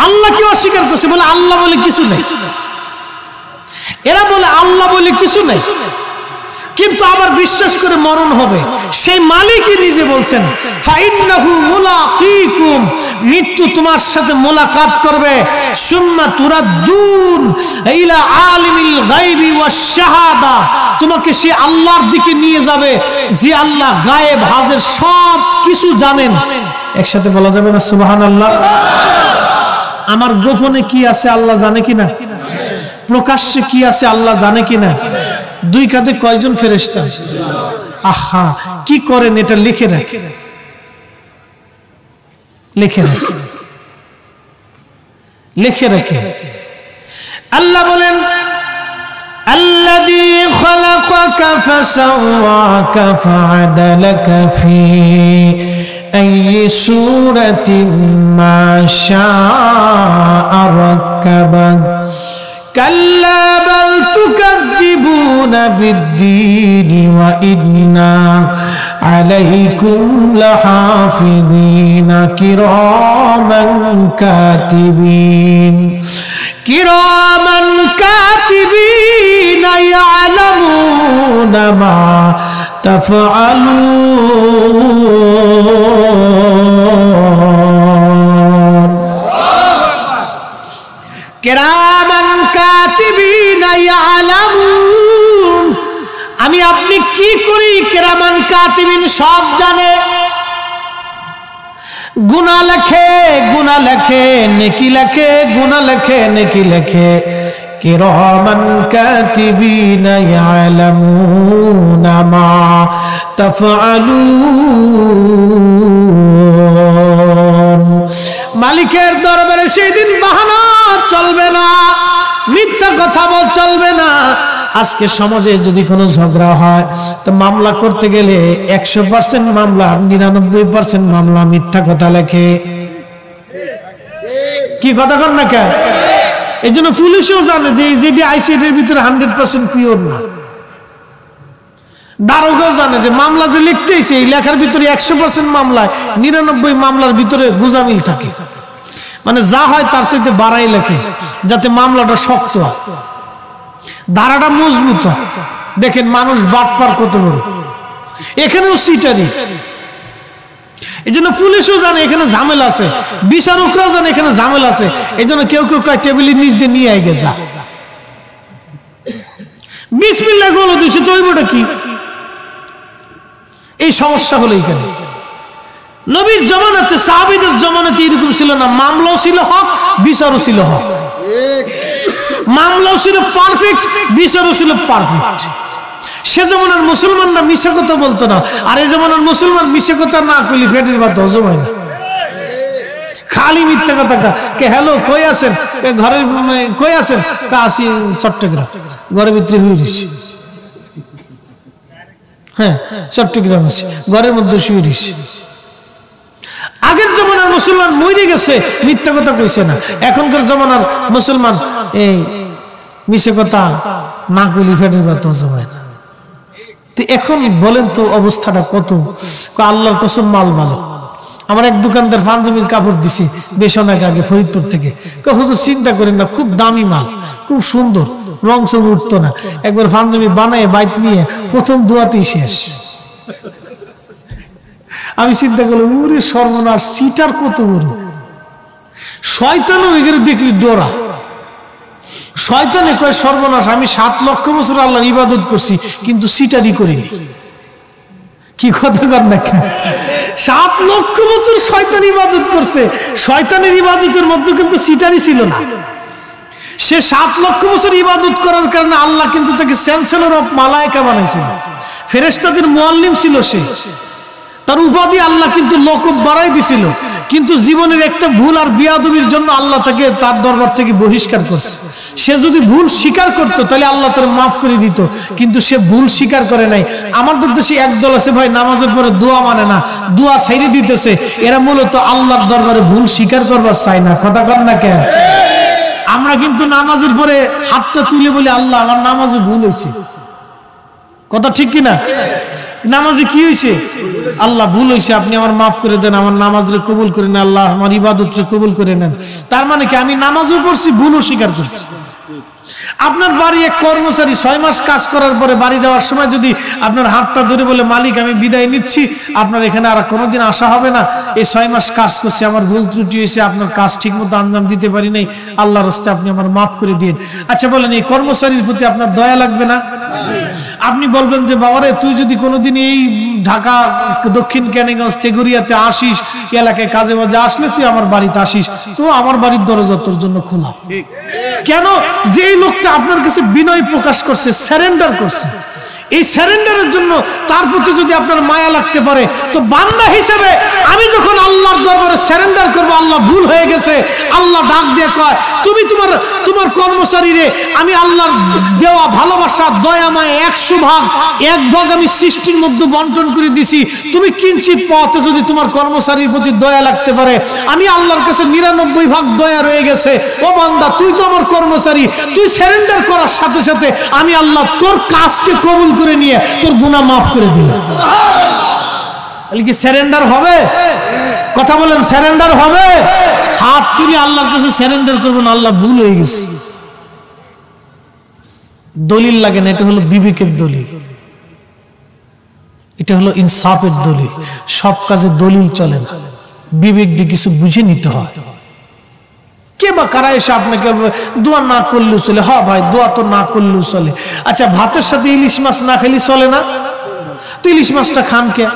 আল্লাহকে অস্বীকার করছে, বলে আল্লাহ বলে কিছু নেই। এরা বলে আল্লাহ বলে কিছু নেই, কিন্তু আবার বিশ্বাস করে মরণ হবে। সেই মালিকই নিজে বলছেন ফাইন্নাহু মুলাকিকুম, মৃত্যু তোমার সাথে মুলাকাত করবে। সুম্মা তুরাদ্দুন ইলা আলিমিল গায়বি ওয়াশ শাহাদা, তোমাকে সে আল্লাহর দিকে নিয়ে যাবে যে আল্লাহ গায়েব হাজির সব কিছু জানেন। একসাথে বলা যাবে না সুবহানাল্লাহ? আমার গোপনে কি আছে আল্লাহ জানে কিনা? প্রকাশ্যে কি আছে আল্লাহ জানে কিনা? দুই কাঁধে কয়জন ফেরেশতা? আহা, কি করেন এটা লিখে রাখে, লিখে রাখে, লিখে রাখে। আল্লাহ বলেন আল্লাযী খালাকাকা ফাসাওয়াকা ফাআদালাকা ফি আইয়ি সূরাতিন মা শাআ রাক্কাবাক কাল্লা বাল তুকাযযিবুনা বিদ্দীন ওয়া ইন্না আলাইকুম লাহাফিযিন কিরামান কাতিবিন কিরামান কাতিবিন ইয়ালামুনা মা তাফআলুন। কিরামান কাতিবিনা ইয়ালামুন, আমি আপনি কি করি কিরামান কাতিবিন সব জানে। গুনাহ লেখে নেকি লেখে, গুনাহ লেখে নেকি লেখে, কিরামান কাতিবিনা ইয়ালামুনা মা তাফআলুন। মালিকের দরবারে সেই দিন বাহানা চলবে না, মিথ্যা কথা বল চলবে না। আজকে সমাজে যদি কোনো ঝগড়া হয় তো মামলা করতে গেলে 100% মামলা 99% মামলা মিথ্যা কথা লেখে। কি কথা কর না কেন? এই জন্য পুলিশও জানে যে যেটি আইসিএর ভিতরে 100% পিওর না। দারোগাও জানে যে মামলা যে লিখতেইছে এই লেখার ভিতরে 100% মামলায় 99 মামলার ভিতরে গুজামিল থাকে। মানে যা হয় তার সাথে বাড়াই লেখে যাতে মামলাটা শক্ত হয়, ধারাটা মজবুত হয়। দেখেন মানুষ বাটপার কত বড়, এখানেও সিটারি। এই জন্য পুলিশও জানে এখানে ঝামেলা আছে, বিচারকরাও জানে এখানে ঝামেলা আছে। এই জন্য কেউ কেউ কয় টেবিলের নিচ দিয়ে নিয়ে আগে যা, বিসমিল্লাহ বলে দিছে তো ওইটা কি। এই সমস্যা হলো এখানে। নবীর জমানাতে সাহাবীদের জমানাতে এরকম ছিল না, মামলাও ছিল হক, বিচারও ছিল হক। মামলাও ছিল পারফেক্ট, বিচারও ছিল পারফেক্ট। সে জমানার মুসলমানরা মিশা কথা বলতো না, আর এই জমানার মুসলমান মিশা কথা না কইলে পেটের ভাত হজম হয় না, খালি মিথ্যা কথা। কে হ্যালো কই আছেন, ঘরের কই আছেন, আসি চট্টগ্রাম, ঘরের ভিতরে হয়ে দিচ্ছি। হ্যাঁ চট্টগ্রাম আছে, ঘরের মধ্যে শুয়ে দিচ্ছি। আগের জমানার মুসলমান মরে গেছে, মিথ্যা কথা কইছে না। এখনকার জমানার মুসলমান এই মিশে কথা না কইলে পেটের ভাত হজম হয় না। এখন বলেন তো অবস্থাটা কত। আল্লাহর কসম মাল ভালো। আমার এক দোকানদার পাঞ্জাবির কাপড় দিছি বেশ অনেক আগে ফরিদপুর থেকে। হুজুর চিন্তা করেন না, খুব দামি মাল, খুব সুন্দর, রং সব উঠতো না। একবার পাঞ্জাবি বানায় বাইক নিয়ে প্রথম দোয়াতেই শেষ। আমি চিন্তা করলাম ওরে সর্বনাশ, সিটার কত বড়। শয়তানও এগুলো দেখলি ডোরা। শয়তানে কয় সর্বনাশ, আমি 7 লক্ষ বছর আল্লাহর ইবাদত করছি কিন্তু সিটারি করিনি। কি কথা কর না কেন? 7 লক্ষ বছর শয়তান ইবাদত করছে, শয়তানের ইবাদতের মধ্যে কিন্তু সিটারি ছিল না। সে 7 লক্ষ বছর ইবাদত করার কারণে আল্লাহ কিন্তু তাকে চ্যান্সেলর অফ মালায়েকা বানাইছিল, ফেরেশতাদের মুআল্লিম ছিল সে। তার উপাধি আল্লাহ কিন্তু লকব বাড়াই দিছিল, কিন্তু জীবনের একটা ভুল আর বিয়াদবির জন্য আল্লাহ তাকে তার দরবার থেকে বহিষ্কার করছে। সে যদি ভুল স্বীকার করতো তাহলে আল্লাহ তার মাফ করে দিত, কিন্তু সে ভুল স্বীকার করে নাই। আমাদের দেশে একদল আছে ভাই নামাজের পরে দোয়া মানে না, দোয়া ছাইড়ে দিতেছে। এরা মূলত আল্লাহর দরবারে ভুল স্বীকার করবার চায় না। কথা কর না কেন? আমরা কিন্তু নামাজের পরে হাতটা তুলে বলি আল্লাহ আমার নামাজে ভুল হয়েছে। কথা ঠিক কিনা? নামাজে কি হয়েছে? আল্লাহ ভুল হয়েছে, আপনি আমার মাফ করে দেন, আমার নামাজরে কবুল করে নেন, আল্লাহ আমার ইবাদতরে কবুল করে নেন। তার মানে কি আমি নামাজও পড়ছি, ভুলও স্বীকার করছি। আপনার বাড়ি এক কর্মচারী 6 মাস কাজ করার পরে বাড়ি যাওয়ার সময় যদি আপনার হাতটা ধরে বলে মালিক আমি বিদায় নিচ্ছি, আপনার এখানে আর কোনোদিন আসা হবে না, এই 6 মাস কাজ করছি, আমার ভুল ত্রুটি হয়েছে, আপনার কাজ ঠিক মতো আঞ্জাম দিতে পারি নাই, আল্লাহর রাস্তায় আপনি আমার মাফ করে দিন। আচ্ছা বলেন এই কর্মচারীর প্রতি আপনার দয়া লাগবে না? আপনি বলবেন যে বাবারে তুই যদি কোনোদিন এই ঢাকা দক্ষিণ ক্যানিগঞ্জ তেগুরিয়াতে আসিস, এলাকায় কাজে বাজে আসলে তুই আমার বাড়িতে আসিস, তো আমার বাড়ির দরজা তোর জন্য খোলা। কেন? যেই লোকটা আপনার কাছে বিনয় প্রকাশ করছে, সারেন্ডার করছে, এই সারেন্ডারের জন্য তার প্রতি যদি আপনার মায়া লাগতে পারে, তো বান্দা হিসেবে আমি যখন আল্লাহর দরবারে সারেন্ডার করব, আল্লাহ ভুল হয়ে গেছে, আল্লাহ ডাক দিয়ে কয় তুমি তোমার কর্মচারীরে আমি আল্লাহর দেওয়া ভালোবাসা দয়া মায়া 100 ভাগ 1 ভাগ আমি সৃষ্টির মধ্যে বন্টন করে দিছি, তুমি কিঞ্চিত পথে যদি তোমার কর্মচারীর প্রতি দয়া লাগতে পারে, আমি আল্লাহর কাছে 99 ভাগ দয়া রয়ে গেছে। ও বান্দা তুই তো আমার কর্মচারী, তুই সারেন্ডার করার সাথে সাথে আমি আল্লাহ তোর কাজকে কবুল করে নিয়ে তোর গুনাহ মাফ করে দিলাম। তাহলে কি সারেন্ডার হবে? কথা বলেন, সারেন্ডার হবে? হাত তুলে আল্লাহর কাছে সারেন্ডার করবেন, আল্লাহ ভুল হয়ে গেছে। দলিল লাগে না, এটা হলো বিবেকের দলিল, এটা হলো ইনসাফের দলিল। সব কাজে দলিল চলে না, বিবেক দিয়ে কিছু বুঝে নিতে হয়। কে বা কারা এসে আপনাকে দোয়া না করলেও চলে? হ্যাঁ ভাই দোয়া তো না করলেও চলে। আচ্ছা ভাতের সাথে ইলিশ মাছ না খেলে চলে না? তো ইলিশ মাছটা খান কে?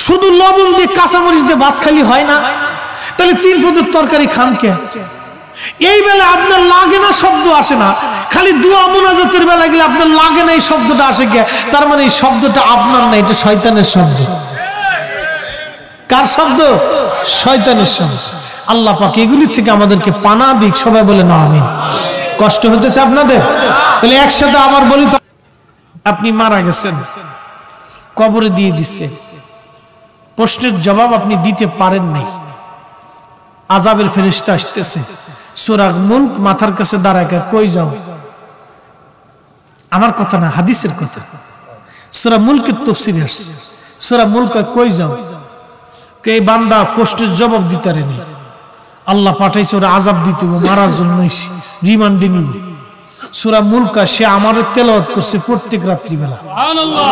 শুধু লবণ দিয়ে কাঁচামরিচ দিয়ে ভাত খালি হয় না, তাহলে 3 পদের তরকারি খান কে? এই বেলা আপনার লাগে না, শব্দ আসে না, খালি দোয়া মুনাজাতের বেলা গেলে আপনার লাগে না, এই শব্দটা আসে কে? তার মানে এই শব্দটা আপনার না, এটা শয়তানের শব্দ। কার শব্দ? শয়তানের শব্দ। আল্লাহ পাক এগুলির থেকে আমাদেরকে পানা দিক, সবাই বলে না আমিন। কষ্ট হতেছে আপনাদের? তাহলে একসাথে আবার বলি তো, আপনি মারা গেছেন, কবরে দিয়ে দিচ্ছে, প্রশ্নের জবাব আপনি দিতে পারেন নাই, আযাবের ফেরেশতা আসতেছে, সূরা মুলক মাথার কাছে দাঁড়ায়, কই যাও? আমার কথা না, হাদিসের কথা, সূরা মুলকের তাফসীরে আসছে। সূরা মুলক কই যাও? কে বান্দা প্রশ্নের জবাব দিতে পারেনি, আল্লাহ পাঠাইছে ওরা আযাব দিতে, মারার জন্য রিমান্ডে নিব। সূরা মুলক সে আমারে তেলাওয়াত করছে প্রত্যেক রাত্রি বেলা। সুবহানাল্লাহ।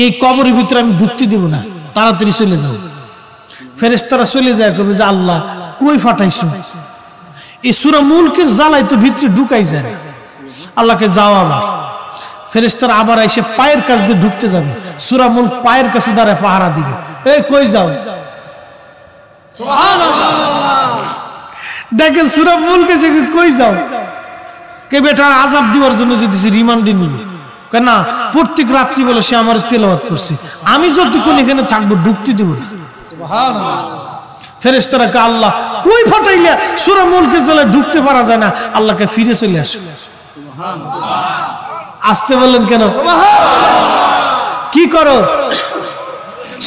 এই কবরের ভিতরে আমি ঢুকতে দেব না, তাড়াতাড়ি চলে যাও। ফেরেশতারা চলে যায়, কবে যে আল্লাহ কই ফাটাইছো? এই সূরা মুলকের জ্বালাই তো ভিতরে ঢুকাই যায় না। আল্লাহকে যাও আবার। ফেরেশতারা আবার এসে পায়ের কাছ দিয়ে ঢুকতে যাবে, সূরা মুলক পায়ের কাছে দাঁড়ায় পাহারা দিবে, এই কই যাও? দেখেন সূরা মুলকে কই যাও? কে বেটার আযাব দেওয়ার জন্য যদি রিমান্ডে নিল, কেন প্রত্যেক রাত্রি বলে সে আমার তেলাওয়াত করছে, আমি যতক্ষণ এখানে থাকবো ঢুকতে দেব না। সুবহানাল্লাহ। ফেরেশতারা কে আল্লাহ কই ফাটাইলা? সূরা মুলকে চলে ঢুকতে পারা যায় না, আল্লাহকে ফিরে চলে আসো। সুবহানাল্লাহ। আসতে বললেন কেন? সুবহানাল্লাহ। কি করো?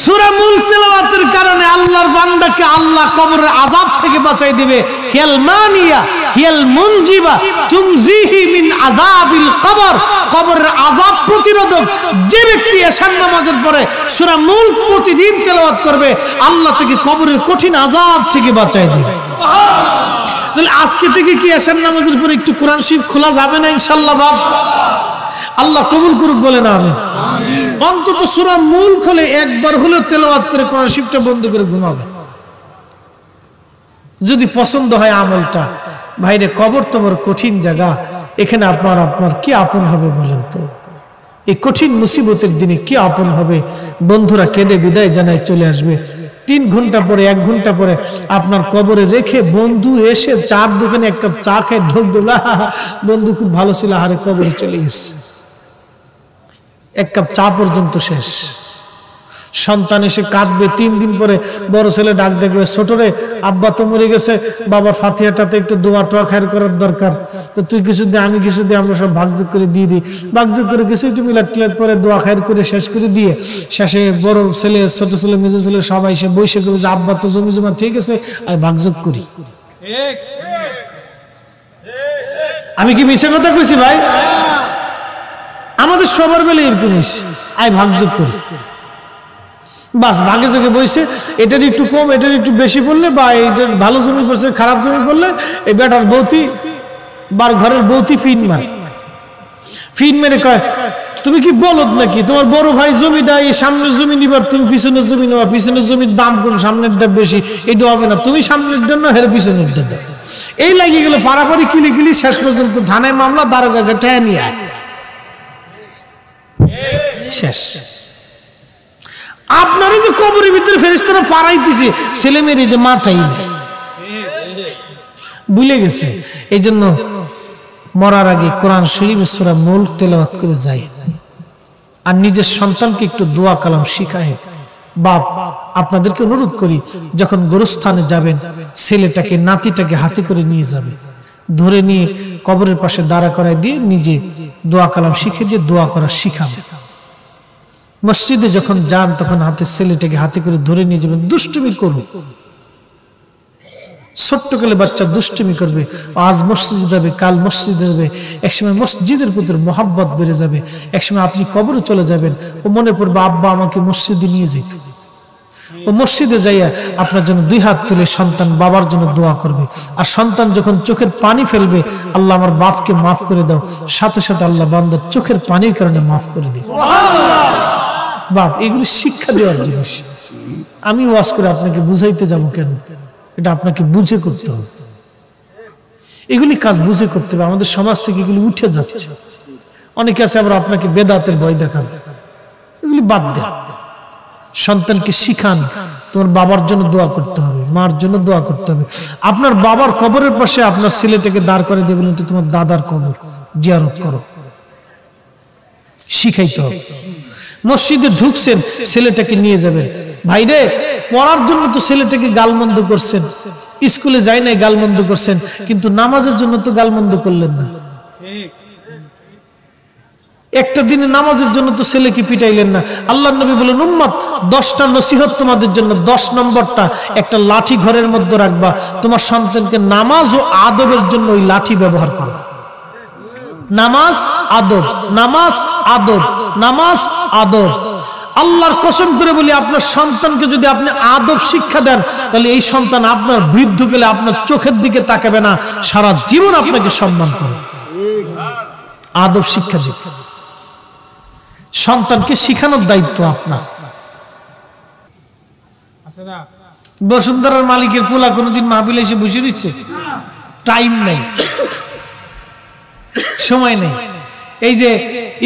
সূরা মুলক তেলাওয়াতের কারণে আল্লাহর বান্দাকে আল্লাহ কবরের আযাব থেকে বাঁচাই দিবে। হিয়াল মানিয়া হিয়াল মুনজিবা তুনজিহি মিন আযাবিল কবর। কবরের আযাব প্রতিরোধক যে ব্যক্তি এশার নামাজের পরে সূরা মুলক প্রতিদিন তেলাওয়াত করবে, আল্লাহ থেকে কবরের কঠিন আযাব থেকে বাঁচাই দিবে। সুবহানাল্লাহ। তাহলে আজকে থেকে কি এশার নামাজের পরে একটু কোরআন শরীফ খোলা যাবে না ইনশাআল্লাহ? বাপ আল্লাহ কবুল করুক, বলে না আমিন। অন্তত সূরা মুলক হলে একবার হলেও তেলাওয়াত করে কোরআন শরীফটা বন্ধ করে ঘুমাবে, যদি পছন্দ হয় আমলটা। ভাইরে, কবর তো বড় কঠিন জায়গা, এখানে আপনার কি আপন হবে বলেন তো? এই কঠিন মুসিবতের দিনে কি আপন হবে? বন্ধুরা কেঁদে বিদায় জানায় চলে আসবে, 3 ঘন্টা পরে 1 ঘন্টা পরে আপনার কবরে রেখে বন্ধু এসে চার দোকানে 1 কাপ চা খেয়ে ঢোক দিল, বন্ধু খুব ভালো ছিল, আরে কবরে চলে গেছে, 1 কাপ চা পর্যন্ত শেষ। সন্তান এসে কাঁদবে, 3 দিন পরে বড় ছেলে ডাক দেখবে, ছোটরে আব্বা তো মরে গেছে, বাবার ফাতিহাটাতে একটু দোয়া টোয়া খায়ের করার দরকার, তো তুই কিছু দে আমি কিছু দিই, আমরা সব ভাগযোগ করে দিয়ে দিই। ভাগযোগ করে কিছু একটু মিলাদ টিলাদ পরে দোয়া খায়ের করে শেষ করে দিয়ে শেষে বড় ছেলে ছোট ছেলে মেজো ছেলে সবাই এসে বসে করবে যে আব্বা তো জমি জমা ঠিক আছে, আর ভাগযোগ করি। আমি কি মিছে কথা কইছি ভাই? আমাদের সবার বেলা এরকম হয়েছে, আয় ভাগযোগ করি, বাস ভাগে যোগে বইছে, এটার একটু কম এটার একটু বেশি পড়লে, বা এটার ভালো জমি পড়ছে খারাপ জমি পড়লে এই বেটার বৌতি বার ঘরের বৌতি ফিন মেরে কয়, তুমি কি বলদ নাকি? তোমার বড় ভাই জমিটা এই সামনের জমি নিবার, তুমি পিছনের জমি নেবা, পিছনের জমির দাম কম, সামনেরটা বেশি, এটা হবে না, তুমি সামনের জন্য হেরে পিছনেরটা দাও। এই লাগিয়ে গেল পারাপারি কিলি শেষ পর্যন্ত থানায় মামলা, দারোগাকে ঠেয়া নিয়ে আয়, শেষ। আপনারই যে কবরের ভিতরে ফেরেশতারা পাড়াইতেছে, ছেলে মেয়ের এটা মাথাই নেই, ভুলে গেছে। এই জন্য মরার আগে কোরআন শরীফ সূরা মুলক তেলাওয়াত করে যায়, আর নিজের সন্তানকে একটু দোয়া কালাম শিখায়। বাপ, আপনাদেরকে অনুরোধ করি, যখন গোরস্থানে যাবেন, ছেলেটাকে নাতিটাকে হাতে করে নিয়ে যাবে, ধরে নিয়ে কবরের পাশে দাঁড়া করায় দিয়ে নিজে দোয়া কালাম শিখে দিয়ে দোয়া করা শিখাবে। মসজিদে যখন যান তখন ছেলেটাকে হাতে করে ধরে নিয়ে যাবেন, দুষ্টুমি করুন। ছোট্টকালে বাচ্চা দুষ্টুমি করবে, আজ মসজিদে যাবে, কাল মসজিদে যাবে, একসময় মসজিদের প্রতি মহাব্বত বেড়ে যাবে, একসময় আপনি কবরে চলে যাবেন, ও মনে পড়বে আব্বা আমাকে মসজিদে নিয়ে যেত। ও মসজিদে যাইয়া আপনার জন্য 2 হাত তুলে সন্তান বাবার জন্য দোয়া করবে, আর সন্তান যখন চোখের পানি ফেলবে, আল্লাহ আমার বাপকে মাফ করে দাও, সাথে সাথে আল্লাহ বান্দার চোখের পানির কারণে মাফ করে দিবে। বাপ, এগুলি শিক্ষা দেওয়ার জিনিস। আমি ওয়াজ করে আপনাকে বুঝাইতে যাবো কেন? এটা আপনাকে বুঝে করতে হবে, এগুলি কাজ বুঝে করতে হবে। আমাদের সমাজ থেকে এগুলি উঠে যাচ্ছে। অনেকে আছে আবার আপনাকে বেদাতের ভয় দেখাবে, এগুলি বাদ দেন। সন্তানকে শিখান তোমার বাবার জন্য দোয়া করতে হবে, মার জন্য দোয়া করতে হবে। আপনার বাবার কবরের পাশে আপনার ছেলেটাকে দাঁড় করে দেবেন, তোমার দাদার কবর জিয়ারত করো, শিখাইতে হবে। মসজিদে ঢুকছেন, ছেলেটাকে নিয়ে যাবেন, ভাইরে পড়ার জন্য তো ছেলেটাকে গালমন্দ করছেন, স্কুলে যাই নাই গালমন্দ করছেন, কিন্তু নামাজের জন্য তো গালমন্দ করলেন না। একটা দিনে নামাজের জন্য তো ছেলেকে পিটাইলেন না। আল্লাহর নবী বলেন, উম্মত 10টা নসিহত তোমাদের জন্য, 10 নম্বরটা একটা লাঠি ঘরের মধ্যে রাখবা, তোমার সন্তানকে নামাজ ও আদবের জন্য ওই লাঠি ব্যবহার করবা। নামাজ আদব, নামাজ আদব, নামাজ আদব। আল্লাহর কসম করে বলি, আপনার সন্তানকে যদি আপনি আদব শিক্ষা দেন, তাহলে এই সন্তান আপনার বৃদ্ধ গেলে আপনার চোখের দিকে তাকাবে না, সারা জীবন আপনাকে সম্মান করবে। আদব শিক্ষা দিবে, সন্তানকে শিখানোর দায়িত্ব আপনার। বসুন্ধরার মালিকের পোলা কোনদিন মাহফিলে এসে বসে দিচ্ছে? টাইম নেই, সময় নেই। এই যে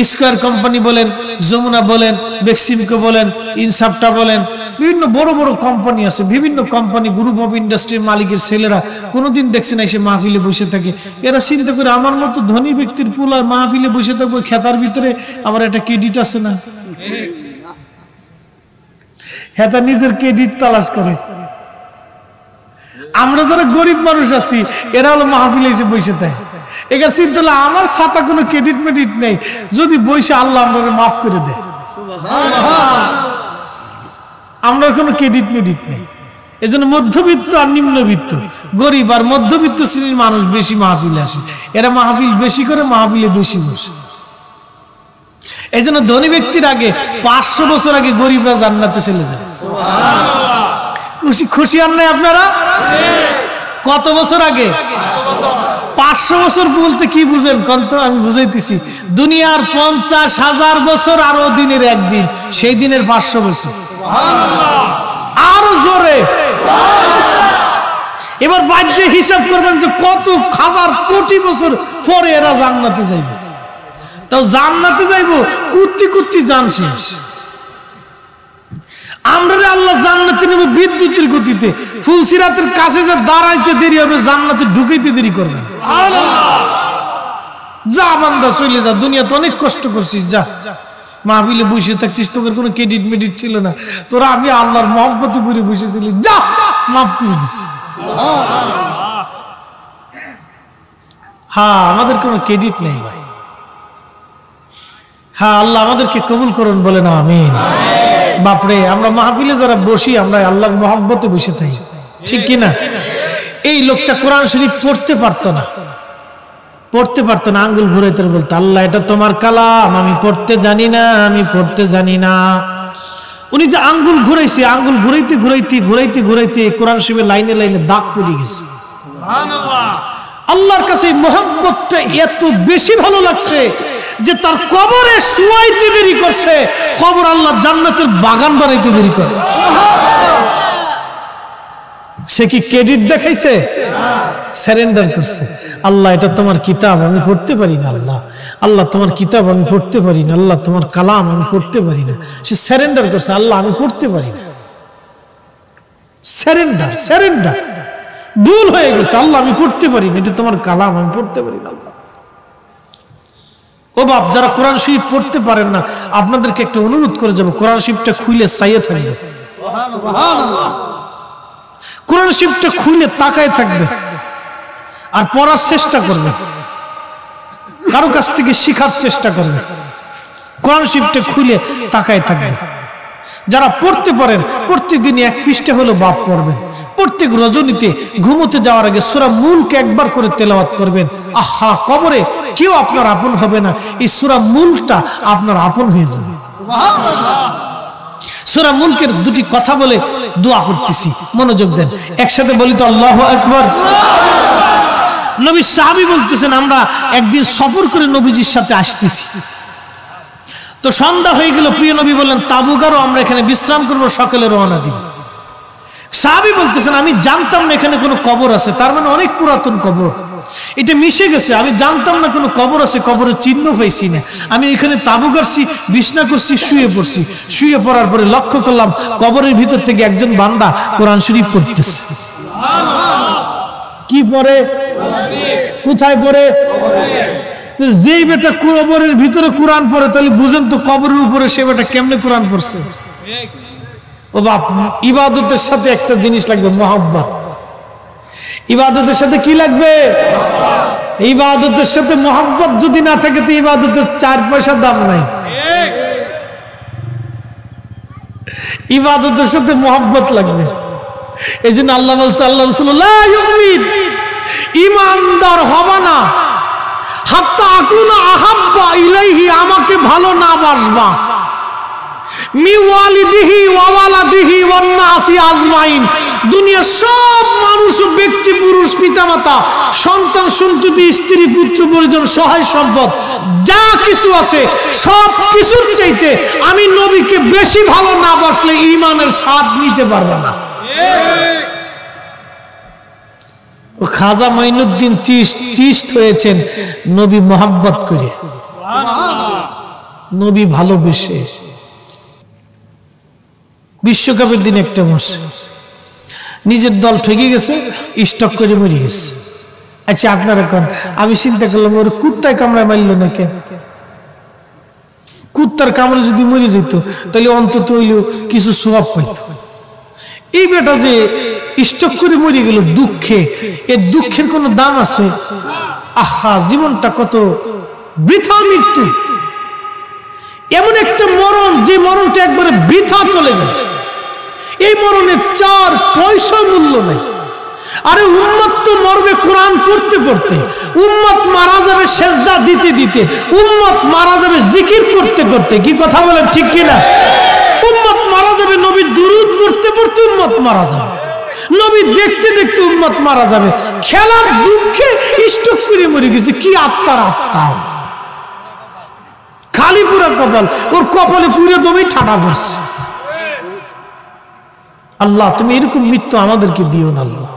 স্কয়ার কোম্পানি বলেন, যমুনা বলেন, বেক্সিমকো বলেন, ইনসাফটা বলেন, বিভিন্ন বড় বড় কোম্পানি আছে, বিভিন্ন কোম্পানি গ্রুপ অফ ইন্ডাস্ট্রির মালিকের ছেলেরা কোনোদিন দেখছেন এসে মাহফিলে বসে থাকে? এরা চিন্তা করে, আমার মতো ধনী ব্যক্তির পোলা মাহফিলে বসে থাকবো, খেতার ভিতরে আমার একটা ক্রেডিট আছে না? হেতা নিজের ক্রেডিট তালাশ করে। আমরা যারা গরিব মানুষ আছি, এরা হলো মাহফিলে এসে বসে থাকে, এখানে চিন্তা হলো আমার ছাতা কোনো ক্রেডিট মেডিট নেই, যদি বসে আল্লাহ আমরা মাফ করে দেয়। আমরা কোনো ক্রেডিট মেডিট নেই। এই জন্য মধ্যবিত্ত আর নিম্নবিত্ত, গরিব আর মধ্যবিত্ত শ্রেণীর মানুষ বেশি মাহফিলে আসে, এরা মাহফিল বেশি করে, মাহফিলে বেশি বসে। এই জন্য ধনী ব্যক্তির আগে 500 বছর আগে গরিবরা জান্নাতে চলে যায়। খুশি খুশি আর নাই আপনারা? কত বছর আগে? 500 বছর বলতে কি বুঝেন কোন তো? আমি বুঝাইতেছি, দুনিয়ার 50,000 বছর আরো দিনের একদিন, সেই দিনের 500 বছর। আরো জোরে এবার বাহ্যে হিসাব করবেন যে কত হাজার কোটি বছর পরে এরা জান্নাতে যাইবে। তাও জান্নাতে যাইবো কুত্তি কুত্তি জান শেষ। আমরা আল্লাহ জান্নাতে নেব বিদ্যুতের গতিতে, ফুলসিরাতের কাছে যে দাঁড়াইতে দেরি হবে, জান্নাতে ঢুকাইতে দেরি করবে। যা বান্দা চলে যা, দুনিয়াতে অনেক কষ্ট করছিস, যা মাহফিলে বসে থাকছিস, তোদের কোনো ক্রেডিট মেডিট ছিল না, তোরা আমি আল্লাহর মহব্বতে পড়ে বসেছিলি, যা মাফ করে দিছি। হ্যাঁ, আমাদের কোনো ক্রেডিট নেই ভাই। হ্যাঁ, আল্লাহ আমাদেরকে কবুল করুন, বলে না আমিন। বাপরে, আমরা মাহফিলে যারা বসি, আমরা আল্লাহর মহব্বতে বসে থাকি, ঠিক কিনা? এই লোকটা কোরআন শরীফ পড়তে পারতো না, পড়তে পারতো না, আঙ্গুল ঘুরাইতে বলতো, আল্লাহ এটা তোমার কালাম, আমি পড়তে জানি না, আমি পড়তে জানি না। উনি যে আঙ্গুল ঘুরাইছে, আঙ্গুল ঘুরাইতে ঘুরাইতে ঘুরাইতে ঘুরাইতে কোরআন শরীফের লাইনে লাইনে দাগ পড়ে গেছে। আল্লাহর কাছে মহব্বতটা এত বেশি ভালো লাগছে যে তার কবরে শুয়াইতে দেরি করছে, কবর আল্লাহ জান্নাতের বাগান বানাইতে দেরি করে। সে কি ক্রেডিট দেখাইছে? সারেন্ডার করছে। আল্লাহ এটা তোমার কিতাব, আমি পড়তে পারি না। আল্লাহ, আল্লাহ তোমার কিতাব আমি পড়তে পারি না। আল্লাহ তোমার কালাম আমি পড়তে পারি না। সে সারেন্ডার করছে, আল্লাহ আমি পড়তে পারি না। Surrender, surrender. ভুল হয়ে গেছে, আল্লাহ আমি পড়তে পারি না, এটা তোমার কালাম আমি পড়তে পারি না। আল্লাহ, ও বাপ, যারা কোরআন শরীফ পড়তে পারেন না, আপনাদেরকে একটা অনুরোধ করে যাবো, কোরআন শরীফটা খুলে চাইয়ে থাকবে। কোরআন শরীফটা খুলে তাকায় থাকবে আর পড়ার চেষ্টা করবে, কারো কাছ থেকে শেখার চেষ্টা করবে। কোরআন শরীফটা খুলে তাকায় থাকবে। যারা পড়তে পারেন, প্রত্যেকদিন 1 পৃষ্ঠা হলো বাপ পড়বেন। প্রত্যেক রজনীতে ঘুমোতে যাওয়ার আগে সূরা মুলক একবার করে তেলাওয়াত করবেন। আহা, কবরে কেউ আপনার আপন হবে না, এই সূরা মুলকটা আপনার আপন হয়ে যাবে। সূরা মুলকের 2টি কথা বলে দোয়া করতেছি, মনোযোগ দেন, একসাথে বলি তো, আল্লাহু আকবার। নবী সাহাবী বলতেছেন, আমরা একদিন সফর করে নবীজির সাথে আসতেছি, তো সন্ধ্যা হয়ে গেল। প্রিয় নবী বললেন, তাবু গাড়ো, আমরা এখানে বিশ্রাম করবো, সকালে রওনা দিব। সাহাবী বলতেছেন আমি জানতাম না এখানে কোনো কবর আছে, তার মানে অনেক পুরাতন কবর, এটা মিশে গেছে। আমি জানতাম না কোনো কবর আছে, কবরের চিহ্ন পাইছি না। আমি এখানে তাবু করছি, বিছনা করছি, শুয়ে পড়ছি। শুয়ে পড়ার পরে লক্ষ্য করলাম কবরের ভিতর থেকে একজন বান্দা কোরআন শরীফ পড়তেছে। কি পড়ে? কোথায় পড়ে? যেই বেটা কবরের ভিতরে কোরআন পড়ে, তাহলে বুঝেন তো কবরের উপরে সে বেটা কেমনে কোরআন পড়ছে। ও বাপ, ইবাদতের সাথে একটা জিনিস লাগবে, মহব্বত। ইবাদতের সাথে কি লাগবে? ইবাদতের সাথে মহব্বত যদি না থাকে তো ইবাদতের 4 পয়সা দাম নাই। ইবাদতের সাথে মহব্বত লাগবে। এই জন্য আল্লাহ বলছে, আল্লাহ রাসূলুল্লাহ ইউমিন, ঈমানদার হবে না হাত্তা আকুনা আহাব্বা ইলাইহি, আমাকে ভালো না বাসবা, মি ওয়ালিদিহি ওয়া ওয়ালাদিহি ওয়ান নাসি আজমাইন, দুনিয়ার সব মানুষ, ব্যক্তি, পুরুষ, পিতামাতা, সন্তান সন্ততি, স্ত্রী, পুত্র পরিজন, সহায় সম্পদ যা কিছু আছে সব কিছুর চাইতে আমি নবীকে বেশি ভালো না বাসলে ঈমানের স্বাদ নিতে পারবে না। খাজা মাইনুদ্দিন চিশত হয়েছেন নবী মোহাব্বত করে, নবী ভালোবেসে। বিশ্বকাপের দিন একটা মরছে, নিজের দল ঠকে গেছে, স্টক করে মরে গেছে। আচ্ছা আপনারা কোন, আমি চিন্তা করলাম ওর কুত্তায় কামড়ায় মারল না কেন? কুত্তার কামড়ে যদি মরে যেত তাহলে অন্তত হইলেও কিছু সওয়াব পাইত। এই বেটা যে স্টক করে মরে গেল দুঃখে, এর দুঃখের কোনো দাম আছে? আহা, জীবনটা কত বৃথা মৃত্যু। এমন একটা মরণ, যে মরণটা একবারে বৃথা চলে গেল, এই মরণের 4 পয়সা মূল্য নাই। আরে উম্মত তো মরবে কোরআন পড়তে পড়তে, উম্মত মারা যাবে সেজদা দিতে দিতে, উম্মত মারা যাবে জিকির করতে করতে। কি কথা বলেন, ঠিক কিনা? উম্মত মারা যাবে নবীর দুরূদ পড়তে পড়তে, উম্মত মারা যাবে নবী দেখতে দেখতে, উম্মত মারা যাবে খেলার দুঃখে স্টক করে মরে গেছে। কি আত্মার আত্মা, খালি পুরা কপাল, ওর কপালে পুরো দমে ঠাডা পড়ছে। আল্লাহ তুমি এরকম মৃত্যু আমাদেরকে দিও না আল্লাহ।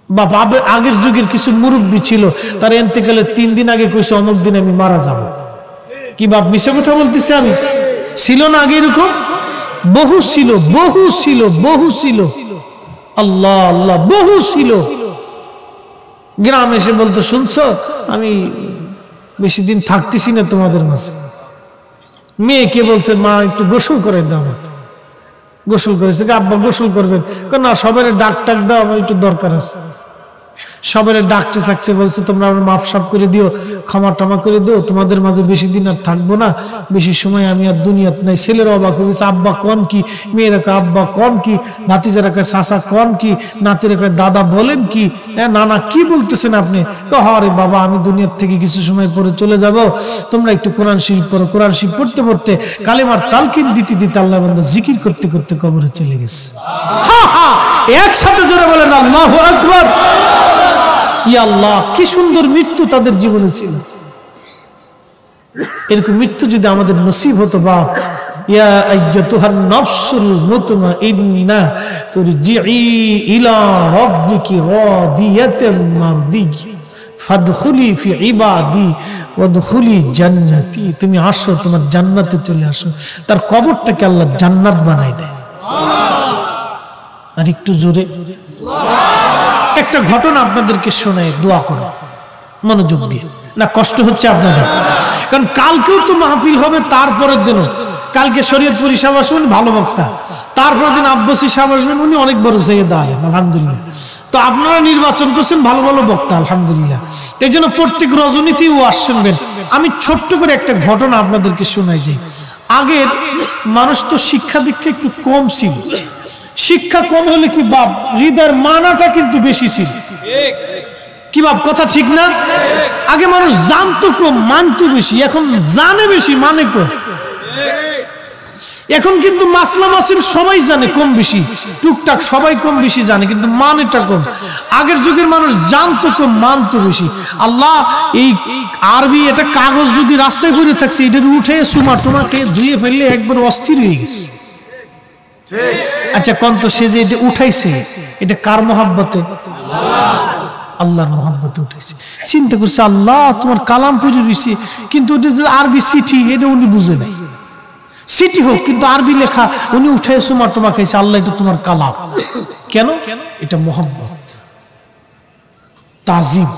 বাপ, আগের যুগের কিছু মুরব্বী ছিল, তার এন্তেকালে 3 দিন আগে কইছে অমুক দিন আমি মারা যাব। কি বাপ, মিশা কথা বলতেছি আমি? ছিল না আগে এরকম? বহু ছিল, বহু ছিল, বহু ছিল। আল্লাহ আল্লাহ, বহু ছিল। গ্রাম এসে বলতো, শুনছো আমি বেশি দিন থাকতেছি না তোমাদের মাঝে। মেয়েকে বলছে, মা একটু গোসল করে দাও। গোসল করেছে, আব্বা গোসল করবেন না, সবাই ডাক টাক দাও, আমার একটু দরকার আছে। সবাই ডাকতে চাচ্ছে, বলছে তোমরা আমার মাফ সাফ করে দিও, ক্ষমা টমা করে দিও, তোমাদের মাঝে বেশি দিন আর থাকবো না, বেশি সময় আমি আর দুনিয়াতে নাই। ছেলের অবাক হয়েছে, আব্বা কন কি? মেয়েরা কয় আব্বা কন কি? ভাতিজারা কয় চাচা কন কি? নাতিরা কয় দাদা বলেন কি? হ্যাঁ নানা কি বলতেছেন আপনি? হরে বাবা, আমি দুনিয়ার থেকে কিছু সময় পরে চলে যাব, তোমরা একটু কোরআন শরীফ পড়ো। কোরআন শরীফ পড়তে পড়তে, কালেমার তালকিন দিতে দিতে আল্লাহ বান্দা জিকির করতে করতে কবরে চলে গেছে। হা হা, একসাথে জোরে বলেন আল্লাহু আকবার। ইয়া আল্লাহ, কি সুন্দর মৃত্যু তাদের জীবনে ছিল। এরকম মৃত্যু যদি আমাদের নসিব হতো, বাপ, ইয়া আইয়াতুহান নাফসুল মুতমাইন্না তুরজিই ইলা রাব্বিকি রাদিয়াতাম মারদিয়া ফাদখুলি ফি ইবাদি ওয়াদখুলি জান্নাতি, তুমি আসো, তোমার জান্নাতে চলে আসো। তার কবরটাকে আল্লাহ জান্নাত বানাই দেয়। আর একটু জোরে একটা ঘটনা আপনাদেরকে শোনায়, দোয়া করো মনোযোগ দিয়ে। না কষ্ট হচ্ছে আপনাদের? কারণ কালকেও তো মাহফিল হবে, তারপরের দিনও। কালকে শরীয়তপুরি সাহেব আসবেন, ভালো বক্তা। তারপরের দিন আব্বাসী সাহেব আসবেন, উনি অনেক বড় সাইয়েদ আলেম, আলহামদুলিল্লাহ। তো আপনারা নির্বাচন করছেন ভালো ভালো বক্তা, আলহামদুলিল্লাহ। এই জন্য প্রত্যেক রজনীতেই ওয়াজ শুনবেন। আমি ছোট্ট করে একটা ঘটনা আপনাদেরকে শোনাই যাই। আগের মানুষ তো শিক্ষা দীক্ষা একটু কম ছিল। শিক্ষা কম হলে কি বাপ, হৃদয়ের মানাটা কিন্তু বেশি ছিল। কি বাপ, কথা ঠিক না? আগে মানুষ জানতো কম, মানতো বেশি। এখন জানে বেশি, মানে কম। এখন কিন্তু মাসলা মাসিল সবাই জানে কম বেশি, টুকটাক সবাই কম বেশি জানে, কিন্তু মানেটা কম। আগের যুগের মানুষ জানতো কম, মানতো বেশি। আল্লাহ এই আরবি এটা কাগজ যদি রাস্তায় পড়ে থাকছে, এটা উঠে সুমা টুমা খেয়ে ধুয়ে ফেললে একবার অস্থির হয়ে গেছে। আচ্ছা কন্ত সে যে এটা উঠাইছে এটা কার মহব্বতে? আল্লাহর মহব্বতে উঠাইছে। চিন্তা করছে আল্লাহ তোমার কালাম পড়ে রয়েছে, কিন্তু ওটা যে আরবি চিঠি এটা উনি বুঝে নাই। চিঠি হোক কিন্তু আরবি লেখা, উনি উঠাই সুমা তোমা খাইছে, আল্লাহ এটা তোমার কালাম। কেন? এটা মহব্বত, তাজিম।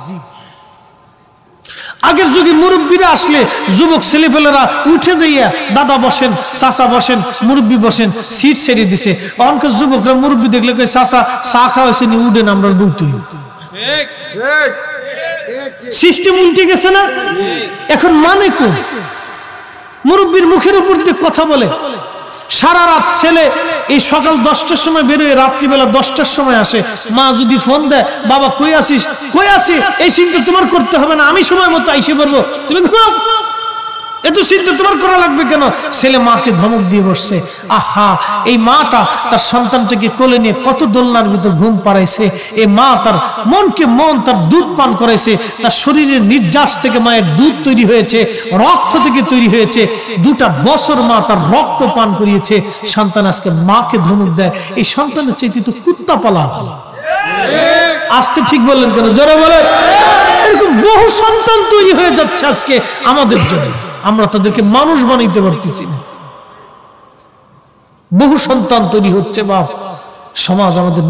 আগের যুগে মুরব্বীরা আসলে যুবক ছেলেপেলেরা উঠে যাইয়া দাদা বসেন, চাচা বসেন, মুরব্বী বসেন, সিট ছেড়ে দিছে। অনেক যুবকরা মুরব্বী দেখলে কই চাচা চা খাওয়াইছে নি, উঠেন আমরা বইতে। সিস্টেম উল্টে গেছে না? এখন মানে কোন মুরব্বীর মুখের উপর দিয়ে কথা বলে সারা রাত, ছেলে এই সকাল 10টার সময় বেরোয়, রাত্রিবেলা 10টার সময় আসে। মা যদি ফোন দেয়, বাবা কই আসিস? কই আসি? এই চিন্তা তোমার করতে হবে না, আমি সময় মতো আইসে পারবো, তুমি ঘুমাও। এত চিন্তা তোমার করা লাগবে কেন? ছেলে মাকে ধমক দিয়ে বসছে। আহা, এই মাটা তার সন্তানটাকে কোলে নিয়ে কত দোলনার ভিতর ঘুম পাড়াইছে। এই মা তার মনকে মন তার দুধ পান করাইছে, তার শরীরের নির্যাস থেকে মায়ের দুধ তৈরি হয়েছে, রক্ত থেকে তৈরি হয়েছে। 2টা বছর মা তার রক্ত পান করিয়েছে। সন্তান আজকে মাকে ধমক দেয়, এই সন্তানের চাইতে তো কুত্তা পালা ভালো। আসতে ঠিক বললেন কেন? জোরে বলেন। এরকম বহু সন্তান তৈরি হয়ে যাচ্ছে আজকে আমাদের জন্য, আমরা তাদেরকে মানুষ বানাইতে পারতেছি না। বহু সন্তান তৈরি হচ্ছে, বাপ সমাজ আমাদের